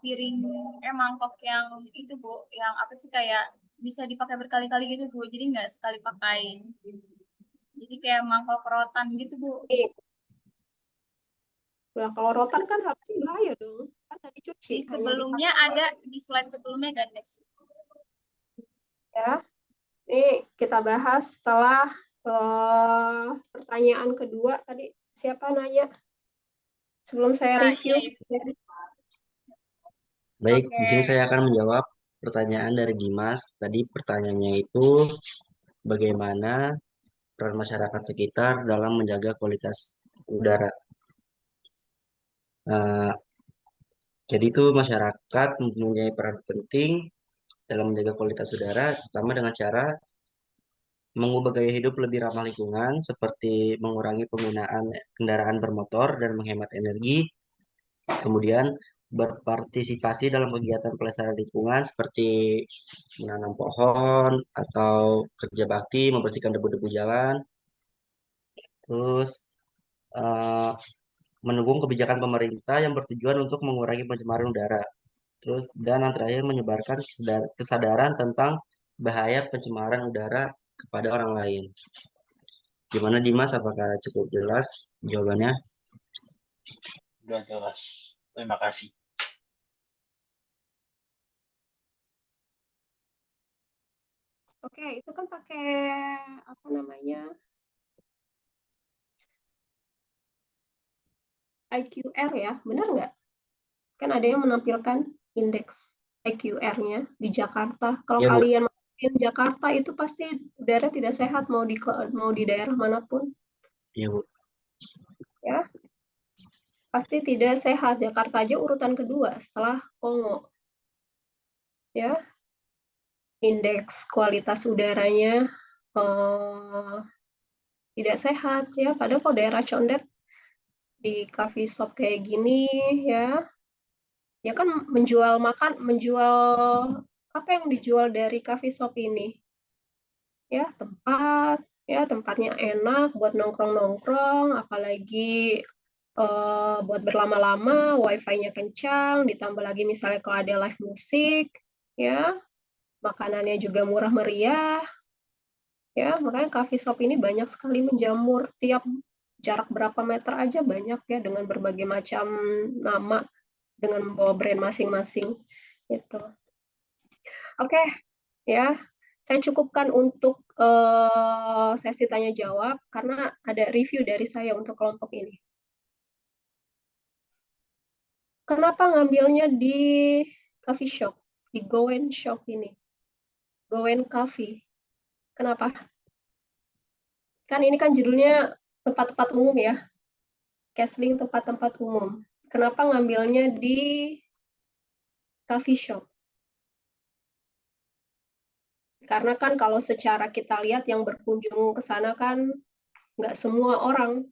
piring mangkok yang itu Bu, yang apa sih kayak bisa dipakai berkali-kali gitu Bu. Jadi nggak sekali pakai. Jadi kayak mangkok rotan gitu Bu. Nah, kalau rotan kan harusnya bahaya dong. Kan tadi cuci. Di sebelumnya ada di slide sebelumnya gandes. Ya, ini kita bahas setelah pertanyaan kedua tadi. Siapa nanya? Sebelum saya review. Iya. Baik, Oke. di sini saya akan menjawab pertanyaan dari Dimas. Tadi pertanyaannya itu bagaimana peran masyarakat sekitar dalam menjaga kualitas udara. Eh, jadi itu masyarakat mempunyai peran penting dalam menjaga kualitas udara, terutama dengan cara mengubah gaya hidup lebih ramah lingkungan, seperti mengurangi penggunaan kendaraan bermotor dan menghemat energi. Kemudian berpartisipasi dalam kegiatan pelestarian lingkungan seperti menanam pohon atau kerja bakti, membersihkan debu-debu jalan. Terus eh, mendukung kebijakan pemerintah yang bertujuan untuk mengurangi pencemaran udara. Terus dan yang terakhir menyebarkan kesadaran tentang bahaya pencemaran udara kepada orang lain. Gimana Dimas? Apakah cukup jelas jawabannya? Udah jelas. Terima kasih. Oke, itu kan pakai apa namanya IQR ya, benar nggak? Kan ada yang menampilkan indeks IQR-nya di Jakarta. Kalau Ya Bu, kalian masukin Jakarta itu pasti udara tidak sehat mau di daerah manapun, ya Bu. ya pasti tidak sehat. Jakarta aja urutan kedua setelah Kongo, ya indeks kualitas udaranya tidak sehat ya. Padahal kalau daerah Condet di coffee shop kayak gini ya kan menjual apa yang dijual dari coffee shop ini ya tempatnya enak buat nongkrong-nongkrong, apalagi buat berlama-lama, wifi-nya kencang, ditambah lagi misalnya kalau ada live musik, ya makanannya juga murah meriah, ya makanya coffee shop ini banyak sekali menjamur tiap jarak berapa meter aja banyak ya dengan berbagai macam nama dengan membawa brand masing-masing gitu. Oke, ya saya cukupkan untuk sesi tanya jawab karena ada review dari saya untuk kelompok ini. Kenapa ngambilnya di coffee shop, di Goen Shop ini? Goen Coffee. Kenapa? Kan ini kan judulnya tempat-tempat umum ya. Kesling tempat-tempat umum. Kenapa ngambilnya di coffee shop? Karena kan kalau secara kita lihat yang berkunjung ke sana kan nggak semua orang.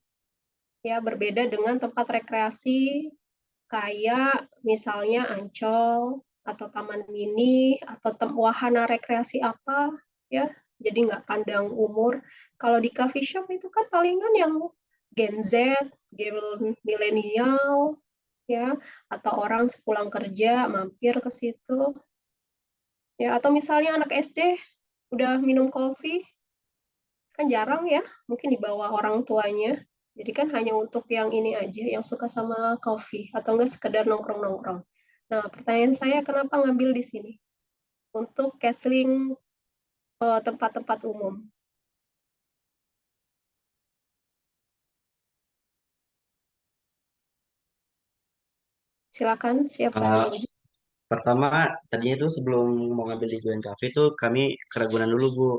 Ya, berbeda dengan tempat rekreasi kayak misalnya Ancol atau Taman Mini atau wahana rekreasi apa ya, jadi nggak pandang umur. Kalau di coffee shop itu kan palingan yang Gen Z, Gen milenial ya, atau orang sepulang kerja mampir ke situ ya, atau misalnya anak SD udah minum kopi kan jarang ya, mungkin dibawa orang tuanya. Jadi kan hanya untuk yang ini aja, yang suka sama coffee, atau enggak sekedar nongkrong-nongkrong. Nah, pertanyaan saya kenapa ngambil di sini? Untuk canceling tempat-tempat umum. Silakan, siapa yang mau jawab? Pertama, tadinya itu sebelum mau ngambil di Goen Cafe itu kami keraguan dulu Bu.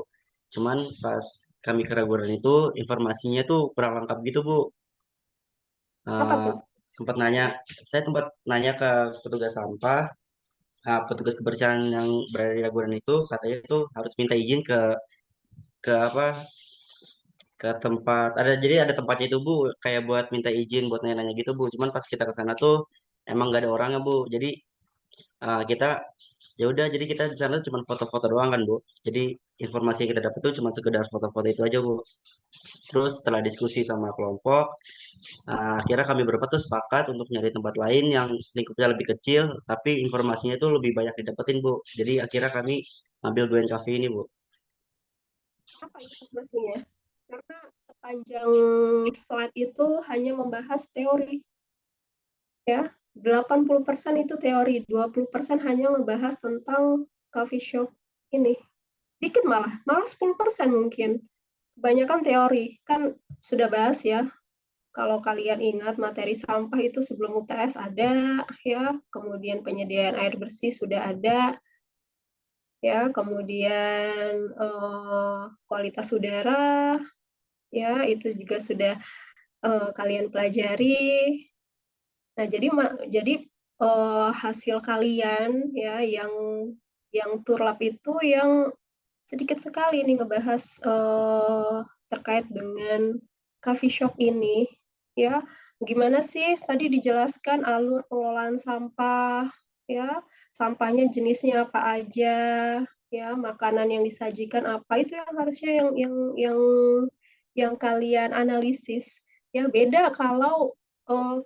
Cuman pas kami keraguan itu informasinya tuh kurang lengkap gitu Bu. Apa Eh, tuh? saya sempat nanya ke petugas sampah, petugas kebersihan yang berada di Ragunan itu katanya itu harus minta izin ke apa ke tempat jadi ada tempatnya itu Bu kayak buat minta izin buat nanya-nanya gitu Bu. Cuman pas kita ke sana tuh emang nggak ada orangnya Bu. Jadi kita ya udah jadi kita di sana cuma foto-foto doang kan Bu. Jadi informasi yang kita dapat tuh cuma sekedar foto-foto itu aja Bu. Terus setelah diskusi sama kelompok, akhirnya kami berempat tuh sepakat untuk nyari tempat lain yang lingkupnya lebih kecil, tapi informasinya tuh lebih banyak didapetin Bu. Jadi akhirnya kami ambil Duen Cafe ini Bu. Apa informasinya? Karena sepanjang slide itu hanya membahas teori. Ya, 80% itu teori, 20% hanya membahas tentang coffee shop ini. Dikit malah 10% mungkin. Kebanyakan teori, kan sudah bahas ya. Kalau kalian ingat materi sampah itu sebelum UTS ada, ya. Kemudian penyediaan air bersih sudah ada, ya. Kemudian kualitas udara, ya itu juga sudah kalian pelajari. Nah, jadi hasil kalian ya yang turlap itu yang sedikit sekali nih ngebahas terkait dengan coffee shop ini ya. Gimana sih tadi dijelaskan alur pengelolaan sampah ya, sampahnya jenisnya apa aja ya, makanan yang disajikan apa, itu yang harusnya yang kalian analisis ya. Beda kalau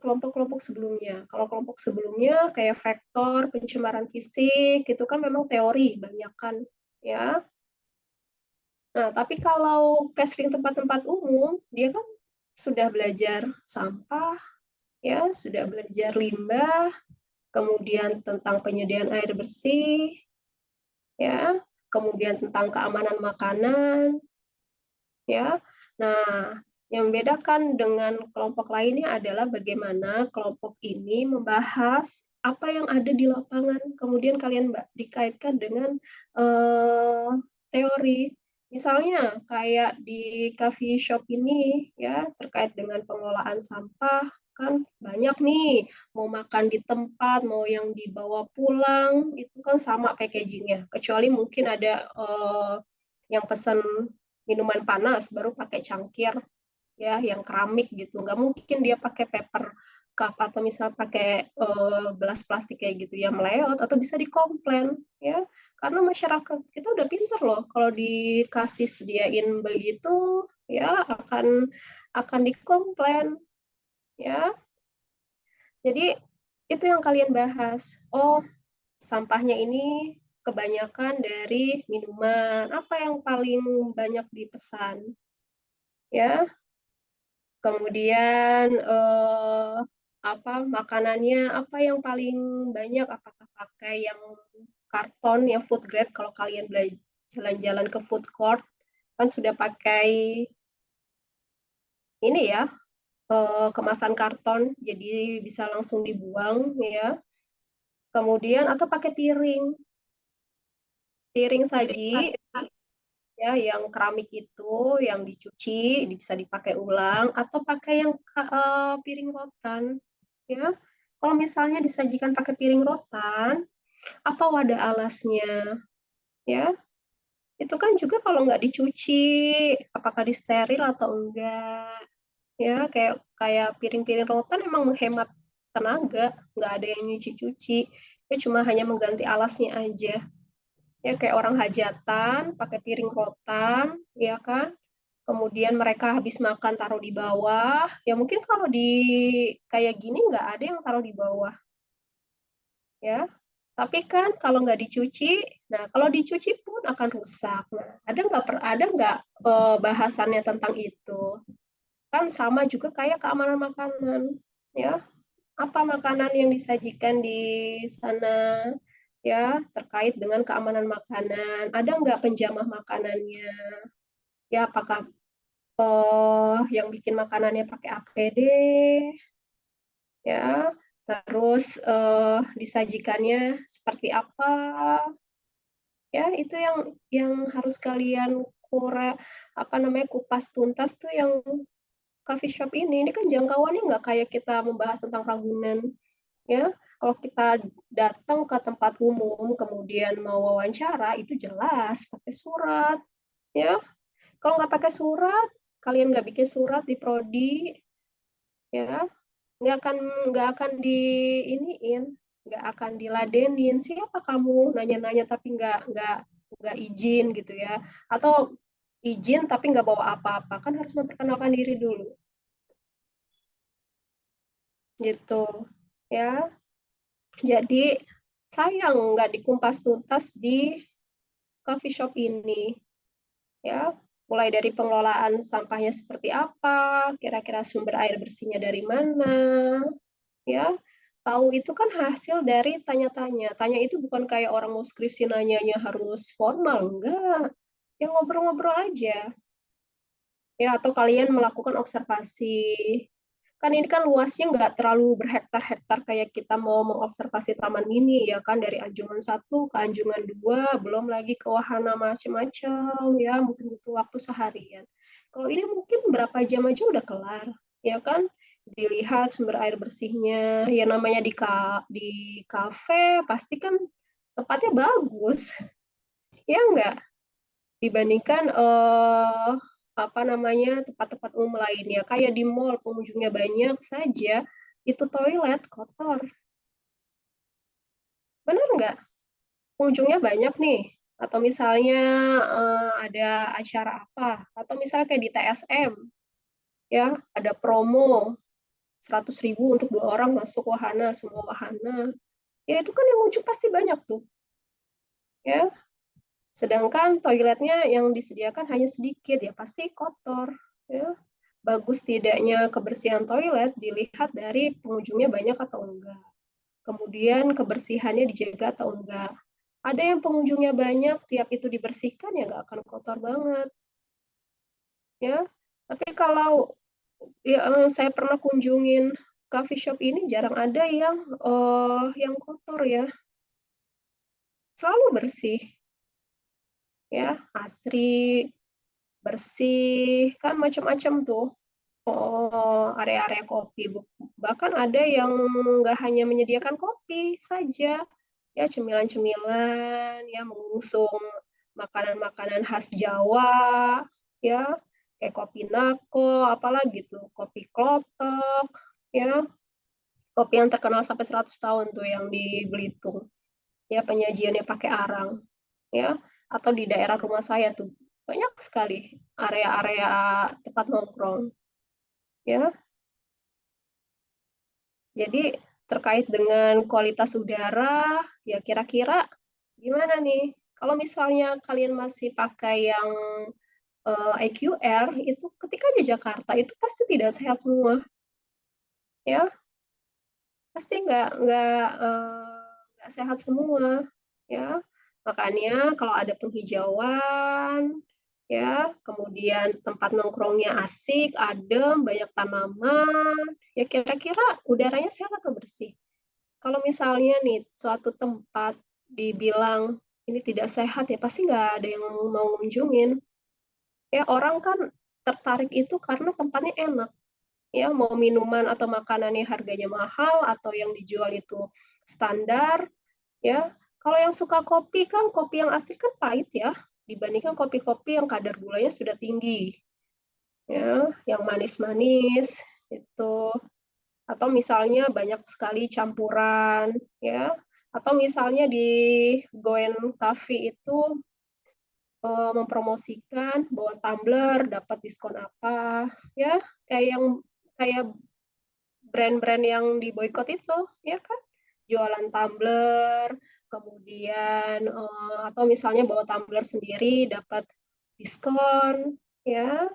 kelompok-kelompok sebelumnya. Kalau kelompok sebelumnya kayak vektor, pencemaran fisik, itu kan memang teori banyak kan ya. Nah, tapi kalau casting tempat-tempat umum, dia kan sudah belajar sampah, ya, sudah belajar limbah, kemudian tentang penyediaan air bersih, ya, kemudian tentang keamanan makanan, ya. Nah, yang membedakan dengan kelompok lainnya adalah bagaimana kelompok ini membahas apa yang ada di lapangan, kemudian kalian dikaitkan dengan teori. Misalnya kayak di coffee shop ini ya, terkait dengan pengelolaan sampah, kan banyak nih, mau makan di tempat, mau yang dibawa pulang, itu kan sama packagingnya, kecuali mungkin ada yang pesan minuman panas baru pakai cangkir ya, yang keramik gitu, nggak mungkin dia pakai paper cup atau misal pakai gelas plastik kayak gitu ya, meleot atau bisa dikomplain ya, karena masyarakat kita udah pinter loh, kalau dikasih sediain begitu ya akan dikomplain ya. Jadi itu yang kalian bahas. Oh, sampahnya ini kebanyakan dari minuman, apa yang paling banyak dipesan ya. Kemudian apa makanannya, apa yang paling banyak, apakah pakai yang karton yang food grade, kalau kalian jalan-jalan ke food court kan sudah pakai ini ya, kemasan karton jadi bisa langsung dibuang ya. Kemudian atau pakai piring saji ya, yang keramik itu yang dicuci bisa dipakai ulang, atau pakai yang piring rotan ya. Kalau misalnya disajikan pakai piring rotan, apa wadah alasnya ya, itu kan juga kalau nggak dicuci apakah disteril atau enggak ya. Kayak piring-piring rotan emang menghemat tenaga, nggak ada yang nyuci-cuci ya, cuma hanya mengganti alasnya aja ya. Kayak orang hajatan pakai piring rotan ya kan, kemudian mereka habis makan taruh di bawah ya, mungkin kalau di kayak gini nggak ada yang taruh di bawah ya. Tapi kan kalau nggak dicuci, nah kalau dicuci pun akan rusak. Nah, ada nggak bahasannya tentang itu? Kan sama juga kayak keamanan makanan ya. Apa makanan yang disajikan di sana ya, terkait dengan keamanan makanan? Ada nggak penjamah makanannya? Ya, apakah yang bikin makanannya pakai APD ya, terus disajikannya seperti apa ya, itu yang harus kalian kupas tuntas tuh yang coffee shop ini kan jangkauannya nggak kayak kita membahas tentang Ragunan ya. Kalau kita datang ke tempat umum kemudian mau wawancara, itu jelas pakai surat ya. Kalau nggak pakai surat, kalian nggak bikin surat di prodi ya, nggak akan diiniin, nggak akan diladenin. Siapa kamu nanya-nanya tapi nggak izin gitu ya, atau izin tapi nggak bawa apa-apa, kan harus memperkenalkan diri dulu gitu ya. Jadi sayang nggak dikumpas tuntas di coffee shop ini ya, mulai dari pengelolaan sampahnya seperti apa, kira-kira sumber air bersihnya dari mana ya. Tahu itu kan hasil dari tanya-tanya. Tanya itu bukan kayak orang mau skripsi nanyanya harus formal, enggak. Ya ngobrol-ngobrol aja. Ya, atau kalian melakukan observasi. Kan ini kan luasnya nggak terlalu berhektar-hektar kayak kita mau mengobservasi taman mini ya kan, dari Anjungan 1 ke Anjungan 2, belum lagi ke wahana macam-macam ya, mungkin butuh waktu seharian. Kalau ini mungkin berapa jam aja udah kelar, ya kan? Dilihat sumber air bersihnya, ya namanya di kafe pasti kan tempatnya bagus, ya enggak? Dibandingkan apa namanya tempat-tempat umum lainnya, kayak di mall pengunjungnya banyak saja, itu toilet kotor. Benar nggak? Pengunjungnya banyak nih, atau misalnya ada acara apa, atau misalnya kayak di TSM, ya ada promo 100.000 untuk 2 orang masuk wahana, semua wahana. Ya itu kan yang ujung pasti banyak tuh. Ya, sedangkan toiletnya yang disediakan hanya sedikit, ya pasti kotor. Ya. Bagus tidaknya kebersihan toilet dilihat dari pengunjungnya banyak atau enggak. Kemudian kebersihannya dijaga atau enggak. Ada yang pengunjungnya banyak, tiap itu dibersihkan ya nggak akan kotor banget. Ya, tapi kalau saya pernah kunjungin coffee shop ini jarang ada yang kotor ya. Selalu bersih. Ya, asri, bersih, kan macam-macam tuh. Area-area kopi. Bahkan ada yang nggak hanya menyediakan kopi saja, ya cemilan-cemilan, ya mengusung makanan-makanan khas Jawa, ya kayak kopi nako, apalagi tuh kopi klotok, ya kopi yang terkenal sampai 100 tahun tuh yang di Belitung, ya penyajiannya pakai arang, ya atau di daerah rumah saya tuh banyak sekali area-area tempat nongkrong, ya. Jadi terkait dengan kualitas udara, ya kira-kira gimana nih? Kalau misalnya kalian masih pakai yang EQR, itu ketika di Jakarta itu pasti tidak sehat semua, ya pasti nggak sehat semua, ya. Makanya kalau ada penghijauan, ya, kemudian tempat nongkrongnya asik, adem, banyak tanaman, ya kira-kira udaranya sehat atau bersih? Kalau misalnya nih suatu tempat dibilang ini tidak sehat ya pasti nggak ada yang mau ngunjungin. Ya orang kan tertarik itu karena tempatnya enak. Ya mau minuman atau makanannya harganya mahal atau yang dijual itu standar. Ya kalau yang suka kopi kan kopi yang asli kan pahit ya dibandingkan kopi-kopi yang kadar gulanya sudah tinggi. Ya yang manis-manis itu atau misalnya banyak sekali campuran ya atau misalnya di Goen Cafe itu mempromosikan bawa tumbler dapat diskon apa ya kayak brand-brand yang diboikot itu ya kan jualan tumbler kemudian atau misalnya bawa tumbler sendiri dapat diskon ya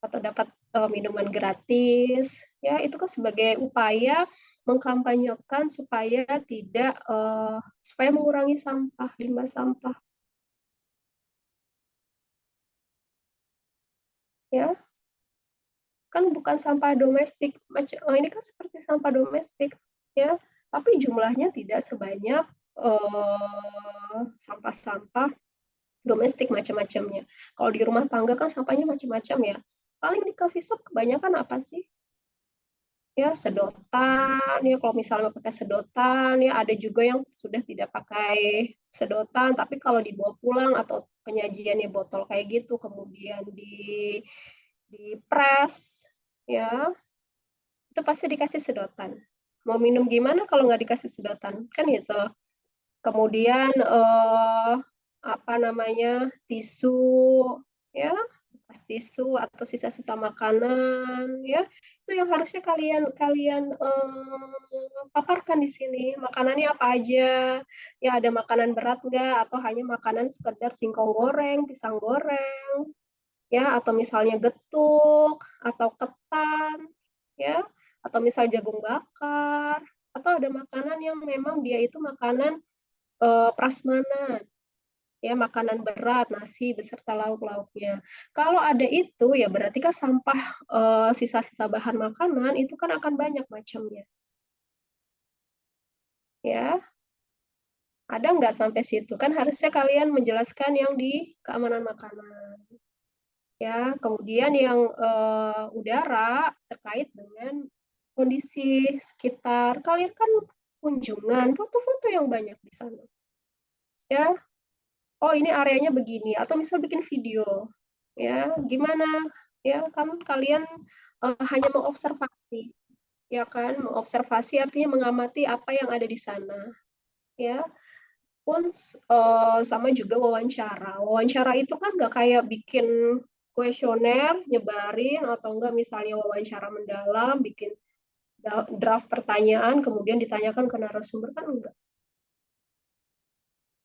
atau dapat minuman gratis ya itu kan sebagai upaya mengkampanyekan supaya mengurangi limbah sampah ya kan bukan sampah domestik ini kan seperti sampah domestik ya tapi jumlahnya tidak sebanyak sampah-sampah domestik macam-macamnya kalau di rumah tangga kan sampahnya macam-macam ya paling di coffee shop kebanyakan apa sih ya sedotan ya kalau misalnya pakai sedotan ya ada juga yang sudah tidak pakai sedotan tapi kalau dibawa pulang atau penyajiannya botol kayak gitu kemudian di press ya itu pasti dikasih sedotan mau minum gimana kalau nggak dikasih sedotan kan gitu kemudian apa namanya tisu ya bekas tisu atau sisa-sisa makanan ya itu yang harusnya kalian kalian paparkan di sini makanannya apa aja ya ada makanan berat nggak atau hanya makanan sekedar singkong goreng pisang goreng ya atau misalnya getuk atau ketan ya atau misal jagung bakar atau ada makanan yang memang dia itu makanan prasmanan ya makanan berat nasi beserta lauk-lauknya kalau ada itu ya berarti kan sampah sisa-sisa bahan makanan itu kan akan banyak macamnya ya ada nggak sampai situ kan harusnya kalian menjelaskan yang di keamanan makanan Ya, kemudian yang udara terkait dengan kondisi sekitar. Kalian kan kunjungan, foto-foto yang banyak di sana. Ya, oh ini areanya begini, atau misal bikin video. Ya, gimana? Ya, kan kalian hanya mengobservasi. Ya kan, mengobservasi artinya mengamati apa yang ada di sana. Ya, pun sama juga wawancara. Wawancara itu kan nggak kayak bikin kuesioner, nyebarin, atau enggak misalnya wawancara mendalam, bikin draft pertanyaan, kemudian ditanyakan ke narasumber, kan enggak.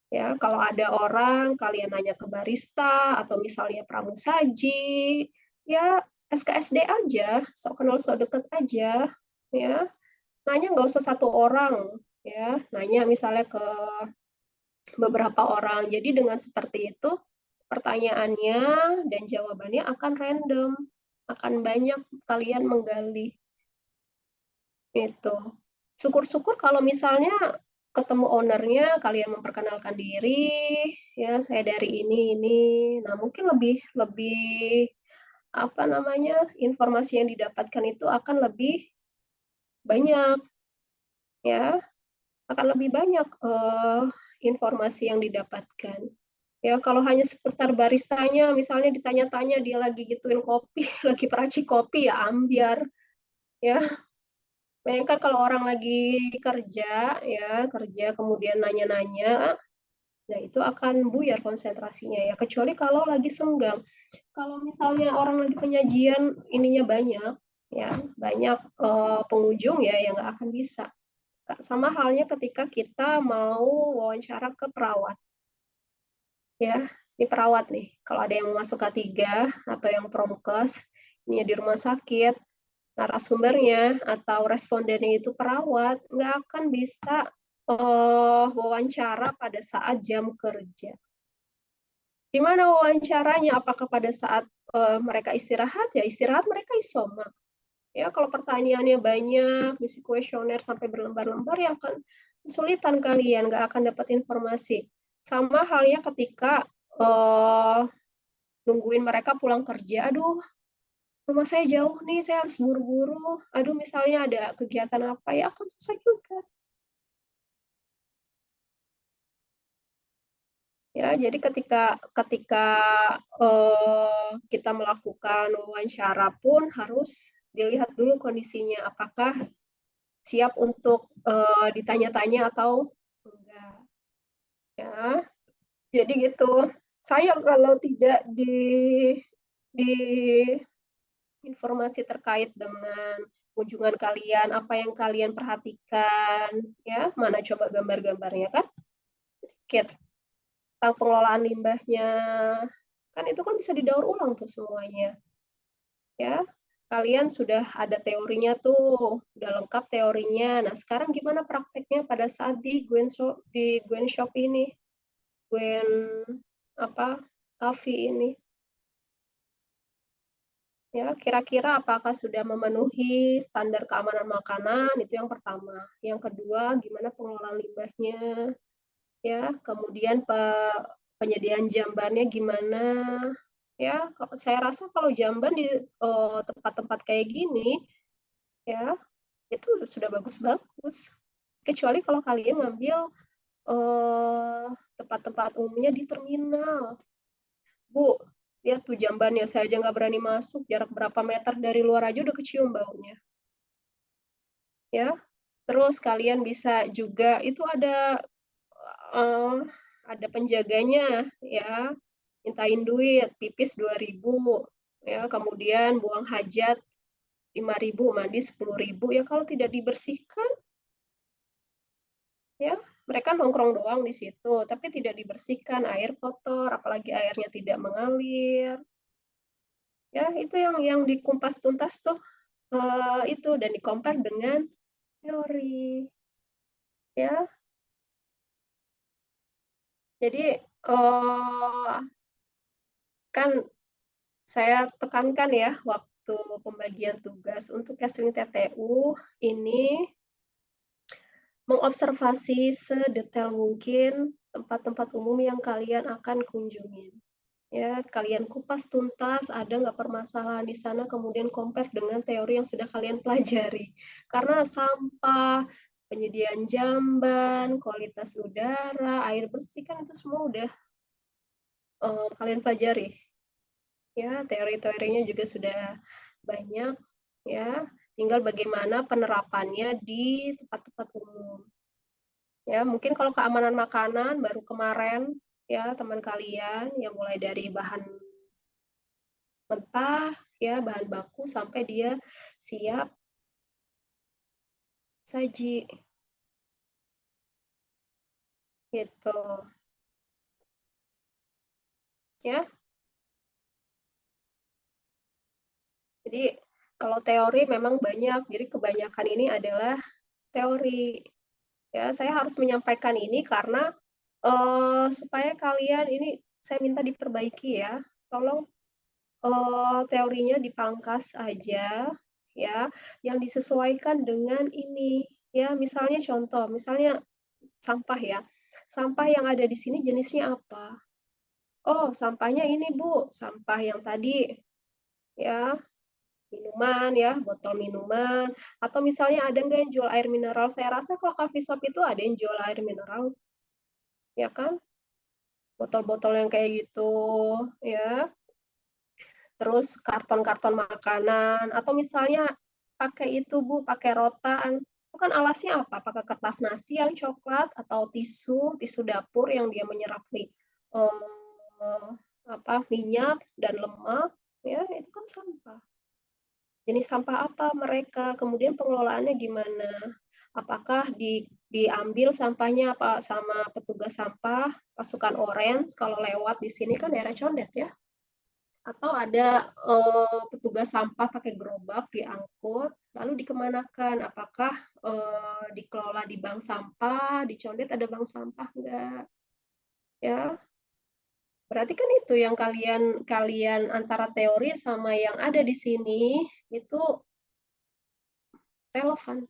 Ya, kalau ada orang, kalian nanya ke barista, atau misalnya pramusaji, ya SKSD aja, sok kenal sok deket aja, ya. Nanya nggak usah satu orang, ya. Nanya misalnya ke beberapa orang. Jadi dengan seperti itu, pertanyaannya dan jawabannya akan random, akan banyak kalian menggali. Itu. Syukur-syukur kalau misalnya ketemu ownernya, kalian memperkenalkan diri, ya saya dari ini. Nah mungkin lebih apa namanya informasi yang didapatkan itu akan lebih banyak, ya akan lebih banyak informasi yang didapatkan. Ya, kalau hanya seputar baristanya, misalnya ditanya-tanya dia lagi gituin kopi, lagi peracik kopi, ya ambiar. Ya, bayangkan kalau orang lagi kerja, ya kerja kemudian nanya-nanya, nah itu akan buyar konsentrasinya ya. Kecuali kalau lagi senggang. Kalau misalnya orang lagi penyajian, ininya banyak, ya banyak pengunjung ya yang nggak akan bisa. Sama halnya ketika kita mau wawancara ke perawat. Ya, ini perawat nih. Kalau ada yang masuk K3 atau yang promkes, ini di rumah sakit, narasumbernya atau respondennya itu perawat, nggak akan bisa wawancara pada saat jam kerja. Gimana wawancaranya? Apakah pada saat mereka istirahat? Ya istirahat mereka isoma. Ya, kalau pertanyaannya banyak, isi kuesioner sampai berlembar-lembar, ya akan kesulitan kalian, nggak akan dapat informasi. Sama halnya ketika nungguin mereka pulang kerja, aduh, rumah saya jauh nih, saya harus buru-buru. Aduh, misalnya ada kegiatan apa, ya akan susah juga. Ya, jadi ketika kita melakukan wawancara pun harus dilihat dulu kondisinya, apakah siap untuk ditanya-tanya atau enggak. Ya, jadi gitu. Saya kalau tidak di informasi terkait dengan kunjungan kalian, apa yang kalian perhatikan, ya mana coba gambar-gambarnya kan? Sedikit tentang pengelolaan limbahnya, kan itu kan bisa didaur ulang tuh semuanya, ya. Kalian sudah ada teorinya tuh, udah lengkap teorinya. Nah sekarang gimana prakteknya pada saat di Gwen Shop ini, Gwen apa Coffee ini? Ya, kira-kira apakah sudah memenuhi standar keamanan makanan? Itu yang pertama. Yang kedua, gimana pengelolaan limbahnya? Ya, kemudian penyediaan jambannya gimana? Ya, saya rasa kalau jamban di tempat-tempat kayak gini, ya itu sudah bagus-bagus. Kecuali kalau kalian ngambil tempat-tempat umumnya di terminal. Bu, lihat tuh jambannya, saya aja nggak berani masuk, jarak berapa meter dari luar aja udah kecium baunya. Ya, terus kalian bisa juga, itu ada penjaganya, ya, mintain duit, pipis 2.000, ya, kemudian buang hajat 5.000, mandi 10.000, ya kalau tidak dibersihkan, ya, mereka nongkrong doang di situ, tapi tidak dibersihkan, air kotor, apalagi airnya tidak mengalir. Ya, itu yang dikumpas tuntas tuh itu dan dikompar dengan teori. Ya. Jadi kan saya tekankan ya waktu pembagian tugas untuk casting TTU ini mengobservasi sedetail mungkin tempat-tempat umum yang kalian akan kunjungin. Ya, kalian kupas tuntas, ada nggak permasalahan di sana, kemudian compare dengan teori yang sudah kalian pelajari. Karena sampah, penyediaan jamban, kualitas udara, air bersih kan itu semua udah kalian pelajari. Ya, teori-teorinya juga sudah banyak, ya. Tinggal bagaimana penerapannya di tempat-tempat umum. Ya, mungkin kalau keamanan makanan baru kemarin ya teman kalian yang mulai dari bahan mentah ya, bahan baku sampai dia siap saji. Gitu. Ya. Jadi kalau teori memang banyak. Jadi kebanyakan ini adalah teori. Ya, saya harus menyampaikan ini karena supaya kalian ini saya minta diperbaiki ya. Tolong teorinya dipangkas aja ya, yang disesuaikan dengan ini. Ya, misalnya contoh, misalnya sampah ya. Sampah yang ada di sini jenisnya apa? Oh, sampahnya ini, Bu. Sampah yang tadi ya, minuman ya, botol minuman. Atau misalnya ada nggak yang jual air mineral? Saya rasa kalau coffee shop itu ada yang jual air mineral. Ya kan? Botol-botol yang kayak gitu ya. Terus karton-karton makanan atau misalnya pakai itu Bu, pakai rotan. Itu kan alasnya apa? Pakai kertas nasi yang coklat atau tisu dapur yang dia menyerap nih minyak dan lemak ya, itu kan sampah. Jenis sampah apa mereka? Kemudian pengelolaannya gimana? Apakah diambil sampahnya apa sama petugas sampah pasukan orange kalau lewat di sini kan daerah Condet ya? Atau ada petugas sampah pakai gerobak diangkut lalu dikemanakan? Apakah dikelola di bank sampah, di Condet ada bank sampah enggak? Ya, berarti kan itu yang kalian antara teori sama yang ada di sini itu relevan.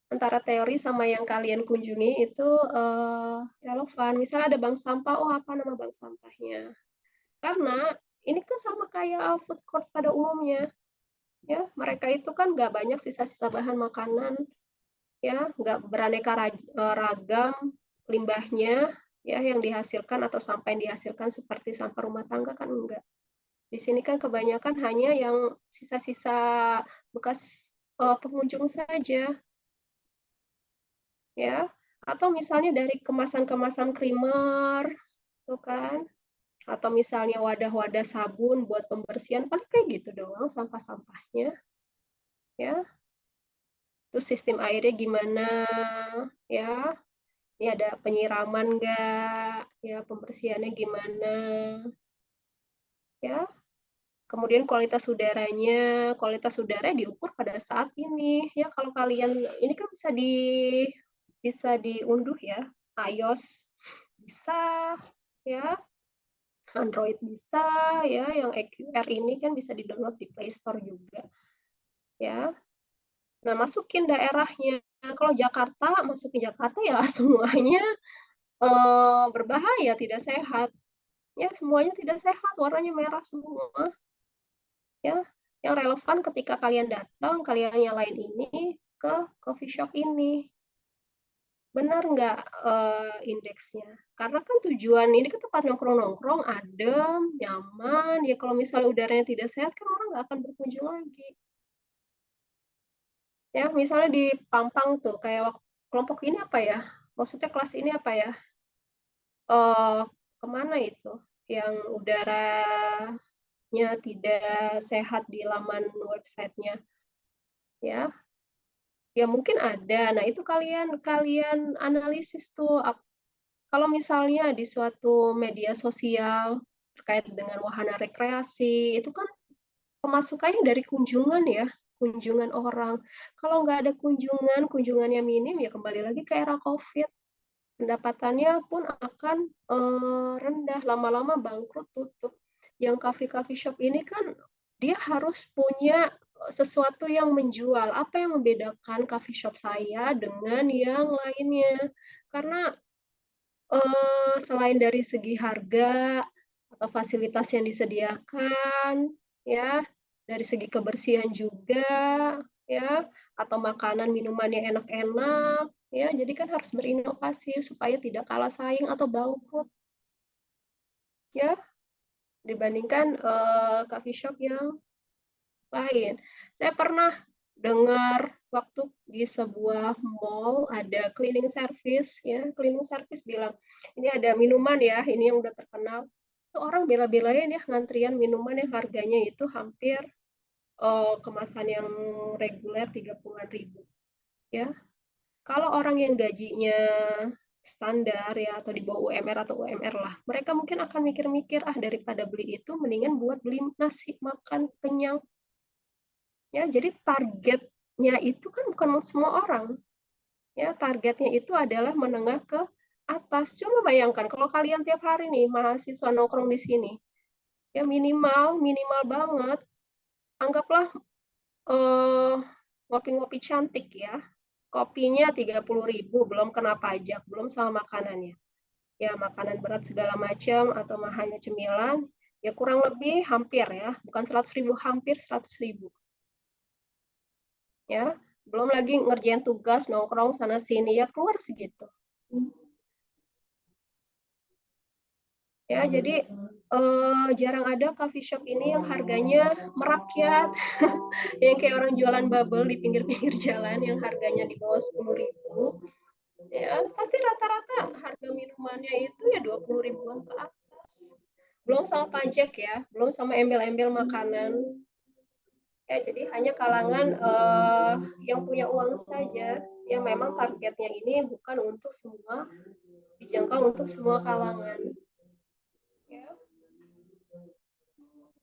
Antara teori sama yang kalian kunjungi itu relevan. Misalnya ada bank sampah, oh apa nama bank sampahnya? Karena ini kan sama kayak food court pada umumnya. Ya, mereka itu kan nggak banyak sisa-sisa bahan makanan, ya, nggak beraneka ragam limbahnya, ya, yang dihasilkan atau sampah yang dihasilkan seperti sampah rumah tangga kan enggak. Di sini kan kebanyakan hanya yang sisa-sisa bekas pengunjung saja, ya. Atau misalnya dari kemasan-kemasan creamer, tuh kan. Atau misalnya wadah-wadah sabun buat pembersihan, paling kayak gitu doang sampah-sampahnya, ya. Terus sistem airnya gimana, ya. Ini ada penyiraman nggak, ya, pembersihannya gimana, ya. Kemudian kualitas udara diukur pada saat ini. Ya, kalau kalian ini kan bisa diunduh ya, iOS bisa, ya, Android bisa, ya, yang EQR ini kan bisa di-download di Play Store juga, ya. Nah, masukin daerahnya. Kalau Jakarta, masukin Jakarta ya semuanya berbahaya, tidak sehat. Ya, semuanya tidak sehat, warnanya merah semua. Ya, yang relevan ketika kalian datang, kalian nyalain ini ke coffee shop ini. Benar nggak indeksnya? Karena kan tujuan ini kan tempat nongkrong-nongkrong, adem, nyaman. Ya kalau misalnya udaranya tidak sehat kan orang nggak akan berkunjung lagi. Ya, misalnya di Pampang tuh, kayak kelompok ini apa ya? Maksudnya kelas ini apa ya? Kemana itu? Yang udaranya tidak sehat di laman websitenya, ya? Ya mungkin ada. Nah itu kalian analisis tuh. Kalau misalnya di suatu media sosial terkait dengan wahana rekreasi, itu kan pemasukannya dari kunjungan ya, kunjungan orang. Kalau nggak ada kunjungannya minim, ya kembali lagi ke era COVID. Pendapatannya pun akan rendah, lama-lama bangkrut, tutup. Yang coffee shop ini kan dia harus punya sesuatu yang menjual. Apa yang membedakan coffee shop saya dengan yang lainnya? Karena selain dari segi harga atau fasilitas yang disediakan, ya, dari segi kebersihan juga, ya, atau makanan minumannya enak-enak, ya, jadi kan harus berinovasi supaya tidak kalah saing atau bangkrut, ya, dibandingkan coffee shop yang lain. Saya pernah dengar waktu di sebuah mall ada cleaning service, ya, cleaning service bilang, ini ada minuman ya, ini yang udah terkenal. Itu orang bela-belain ya ngantrian minuman yang harganya itu hampir kemasan yang reguler 30-an ribu. Ya, kalau orang yang gajinya standar ya atau di bawah UMR atau UMR lah, mereka mungkin akan mikir-mikir daripada beli itu mendingan buat beli nasi makan kenyang. Ya, jadi targetnya itu kan bukan semua orang. Ya, targetnya itu adalah menengah ke atas. Coba bayangkan kalau kalian tiap hari nih mahasiswa nongkrong di sini, ya minimal banget, anggaplah ngopi-ngopi cantik ya. Kopinya 30.000, belum kena pajak, belum sama makanannya. Ya, makanan berat segala macam atau hanya cemilan, ya kurang lebih hampir ya, bukan 100.000, hampir 100.000. Ya, belum lagi ngerjain tugas, nongkrong sana sini, ya keluar segitu. Ya, jadi jarang ada coffee shop ini yang harganya merakyat, yang kayak orang jualan bubble di pinggir-pinggir jalan yang harganya di bawah 10.000. Ya, pasti rata-rata harga minumannya itu ya 20.000-an ke atas. Belum sama pajak ya, belum sama embel-embel makanan. Ya, jadi hanya kalangan yang punya uang saja, yang memang targetnya ini bukan untuk semua, dijangkau untuk semua kalangan. Ya.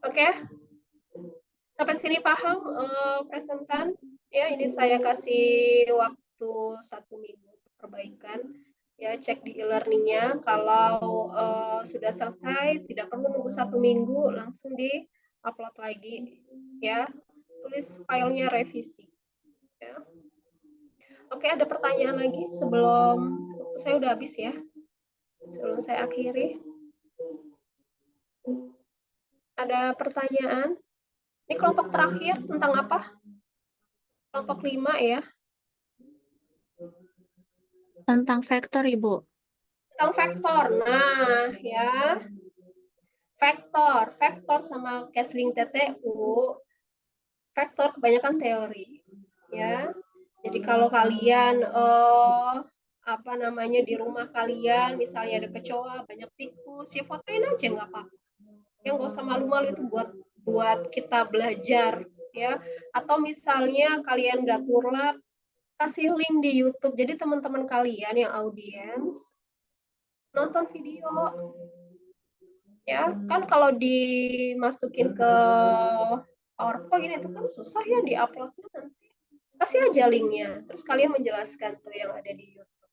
Oke, sampai sini paham presentan? Ya, ini saya kasih waktu 1 minggu perbaikan. Ya, cek di e-learningnya. Kalau sudah selesai, tidak perlu nunggu 1 minggu, langsung di-upload lagi. Ya, tulis filenya revisi. Ya. Oke, ada pertanyaan lagi sebelum waktu saya udah habis ya. Sebelum saya akhiri. Ada pertanyaan? Ini kelompok terakhir tentang apa? Kelompok 5 ya. Tentang vektor, Ibu. Tentang vektor. Nah, ya. Vektor sama Kesling TTU. Vektor kebanyakan teori, ya. Jadi kalau kalian di rumah kalian misalnya ada kecoa, banyak tikus, ya fotoin aja nggak apa-apa. Yang nggak usah malu-malu, itu buat kita belajar, ya. Atau misalnya kalian nggak turlap, kasih link di YouTube. Jadi teman-teman kalian yang audiens nonton video. Ya, kan kalau dimasukin ke PowerPoint itu kan susah ya di-uploadnya nanti. Kasih aja linknya, terus kalian menjelaskan tuh yang ada di YouTube.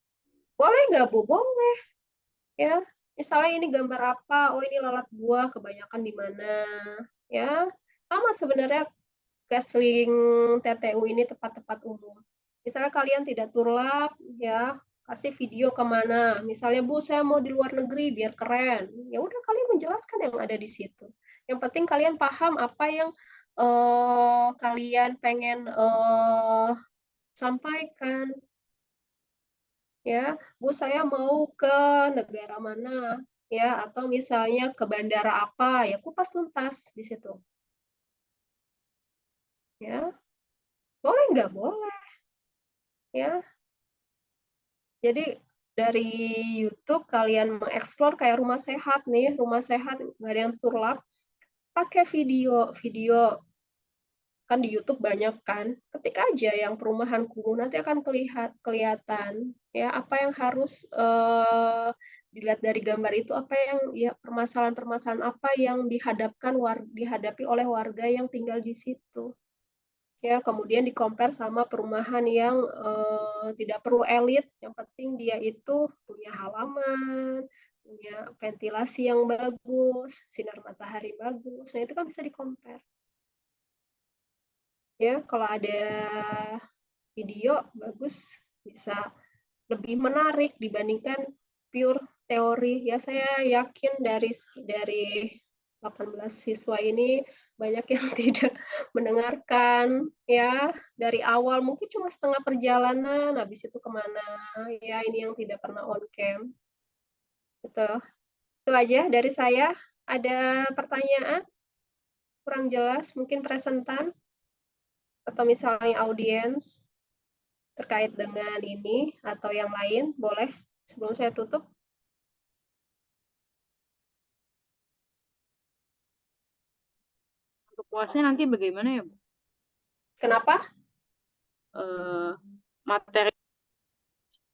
Boleh nggak, Bu? Boleh. Ya, misalnya ini gambar apa? Oh, ini lalat buah, kebanyakan di mana? Ya, sama sebenarnya Kesling TTU ini tempat-tempat umum. Misalnya kalian tidak turlap, ya kasih video kemana. Misalnya, Bu, saya mau di luar negeri biar keren. Ya udah, kalian menjelaskan yang ada di situ. Yang penting kalian paham apa yang kalian pengen sampaikan. Ya, Bu, saya mau ke negara mana, ya, atau misalnya ke bandara apa, ya kupas tuntas di situ. Ya, boleh nggak? Boleh. Ya, jadi dari YouTube kalian mengeksplor kayak rumah sehat nih, rumah sehat nggak ada yang turlap, pakai video kan di YouTube banyak kan, ketik aja yang perumahan kumuh, nanti akan kelihatan ya apa yang harus dilihat dari gambar itu, apa yang ya permasalahan-permasalahan apa yang dihadapi oleh warga yang tinggal di situ. Ya, kemudian di-compare sama perumahan yang tidak perlu elit, yang penting dia itu punya halaman, punya ventilasi yang bagus, sinar matahari bagus. Nah, itu kan bisa di-compare. Ya, kalau ada video bagus bisa lebih menarik dibandingkan pure teori. Ya saya yakin dari 18 siswa ini banyak yang tidak mendengarkan ya dari awal, mungkin cuma setengah perjalanan, habis itu kemana ya, ini yang tidak pernah on cam. Itu aja dari saya. Ada pertanyaan kurang jelas mungkin presentan atau misalnya audiens terkait dengan ini atau yang lain, boleh sebelum saya tutup. Untuk UASnya nanti bagaimana ya, Bu? Kenapa? Materi,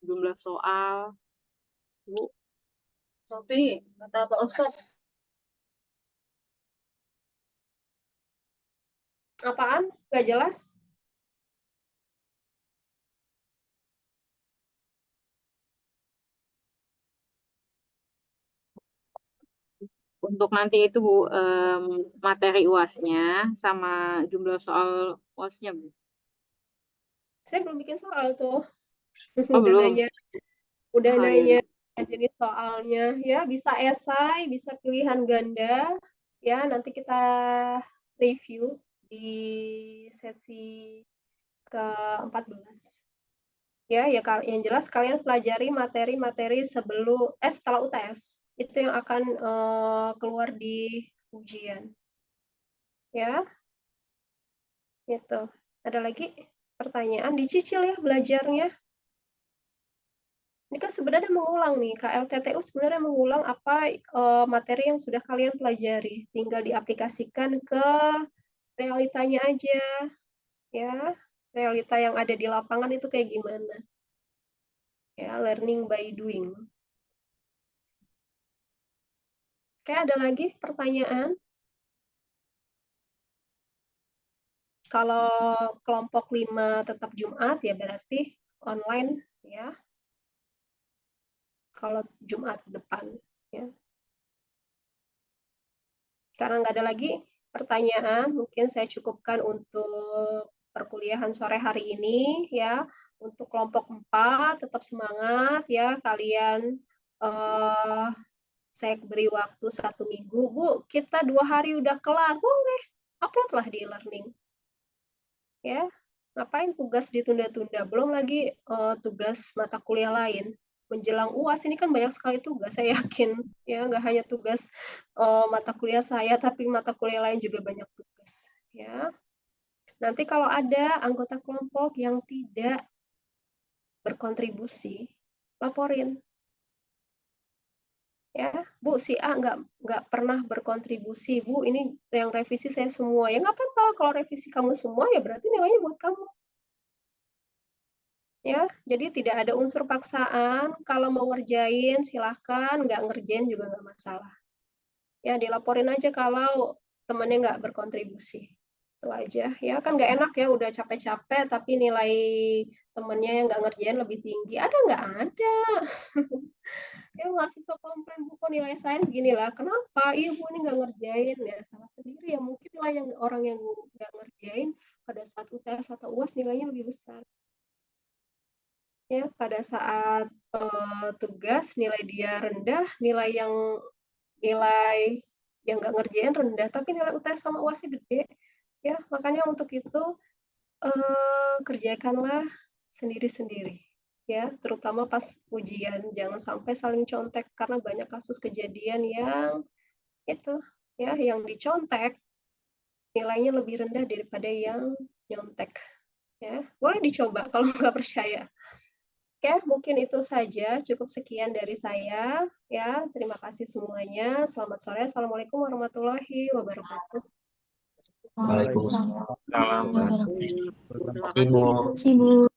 jumlah soal, Bu. Sofi, kata Pak Ustadz. Apaan? Nggak jelas? Untuk nanti itu, Bu, materi UASnya sama jumlah soal UASnya, Bu. Saya belum bikin soal tuh. Oh, belum. Udah Oh, nanya iya. jenis soalnya. Ya, bisa esai, bisa pilihan ganda. Ya, nanti kita review di sesi ke-14. Ya, yang jelas kalian pelajari materi-materi setelah UTS. Itu yang akan keluar di ujian. Ya. Gitu. Ada lagi pertanyaan? Dicicil ya belajarnya. Ini kan sebenarnya mengulang nih, KLTTU sebenarnya mengulang apa materi yang sudah kalian pelajari. Tinggal diaplikasikan ke realitanya aja. Ya, realita yang ada di lapangan itu kayak gimana. Ya, learning by doing. Oke, ada lagi pertanyaan? Kalau kelompok 5 tetap Jumat, ya berarti online ya. Kalau Jumat depan. Ya. Karena nggak ada lagi pertanyaan, mungkin saya cukupkan untuk perkuliahan sore hari ini ya. Untuk kelompok 4 tetap semangat ya kalian. Saya beri waktu 1 minggu, Bu. Kita 2 hari udah kelar, boleh upload lah di e-learning. Ya, ngapain tugas ditunda-tunda? Belum lagi tugas mata kuliah lain. Menjelang UAS ini kan banyak sekali tugas, saya yakin ya, nggak hanya tugas mata kuliah saya, tapi mata kuliah lain juga banyak tugas ya. Nanti kalau ada anggota kelompok yang tidak berkontribusi, laporin ya, Bu, si A nggak pernah berkontribusi, Bu, ini yang revisi saya semua. Ya nggak apa-apa, kalau revisi kamu semua ya berarti nilainya buat kamu. Ya, jadi tidak ada unsur paksaan. Kalau mau ngerjain silahkan, nggak ngerjain juga nggak masalah. Ya, dilaporin aja kalau temennya nggak berkontribusi. Itu aja. Ya, kan nggak enak ya udah capek-capek tapi nilai temennya yang nggak ngerjain lebih tinggi. Ada nggak? Ada. Ya, mahasiswa komplain, Bu, kok nilai sains gini lah. Kenapa? Iya, Bu, ini nggak ngerjain. Ya, salah sendiri ya. Mungkin lah yang orang yang nggak ngerjain pada saat UTS atau UAS nilainya lebih besar. Ya, pada saat tugas nilai dia rendah, nilai yang nggak ngerjain rendah, tapi nilai UTS sama UASnya gede. Ya, makanya untuk itu kerjakanlah sendiri-sendiri. Ya, terutama pas ujian, jangan sampai saling contek karena banyak kasus kejadian yang itu ya, yang dicontek nilainya lebih rendah daripada yang nyontek. Ya, boleh dicoba kalau nggak percaya. Oke, mungkin itu saja. Cukup sekian dari saya. Ya, terima kasih semuanya. Selamat sore. Assalamualaikum warahmatullahi wabarakatuh. Waalaikumsalam. Salam. Terima kasih, Bu. Terima kasih, Bu.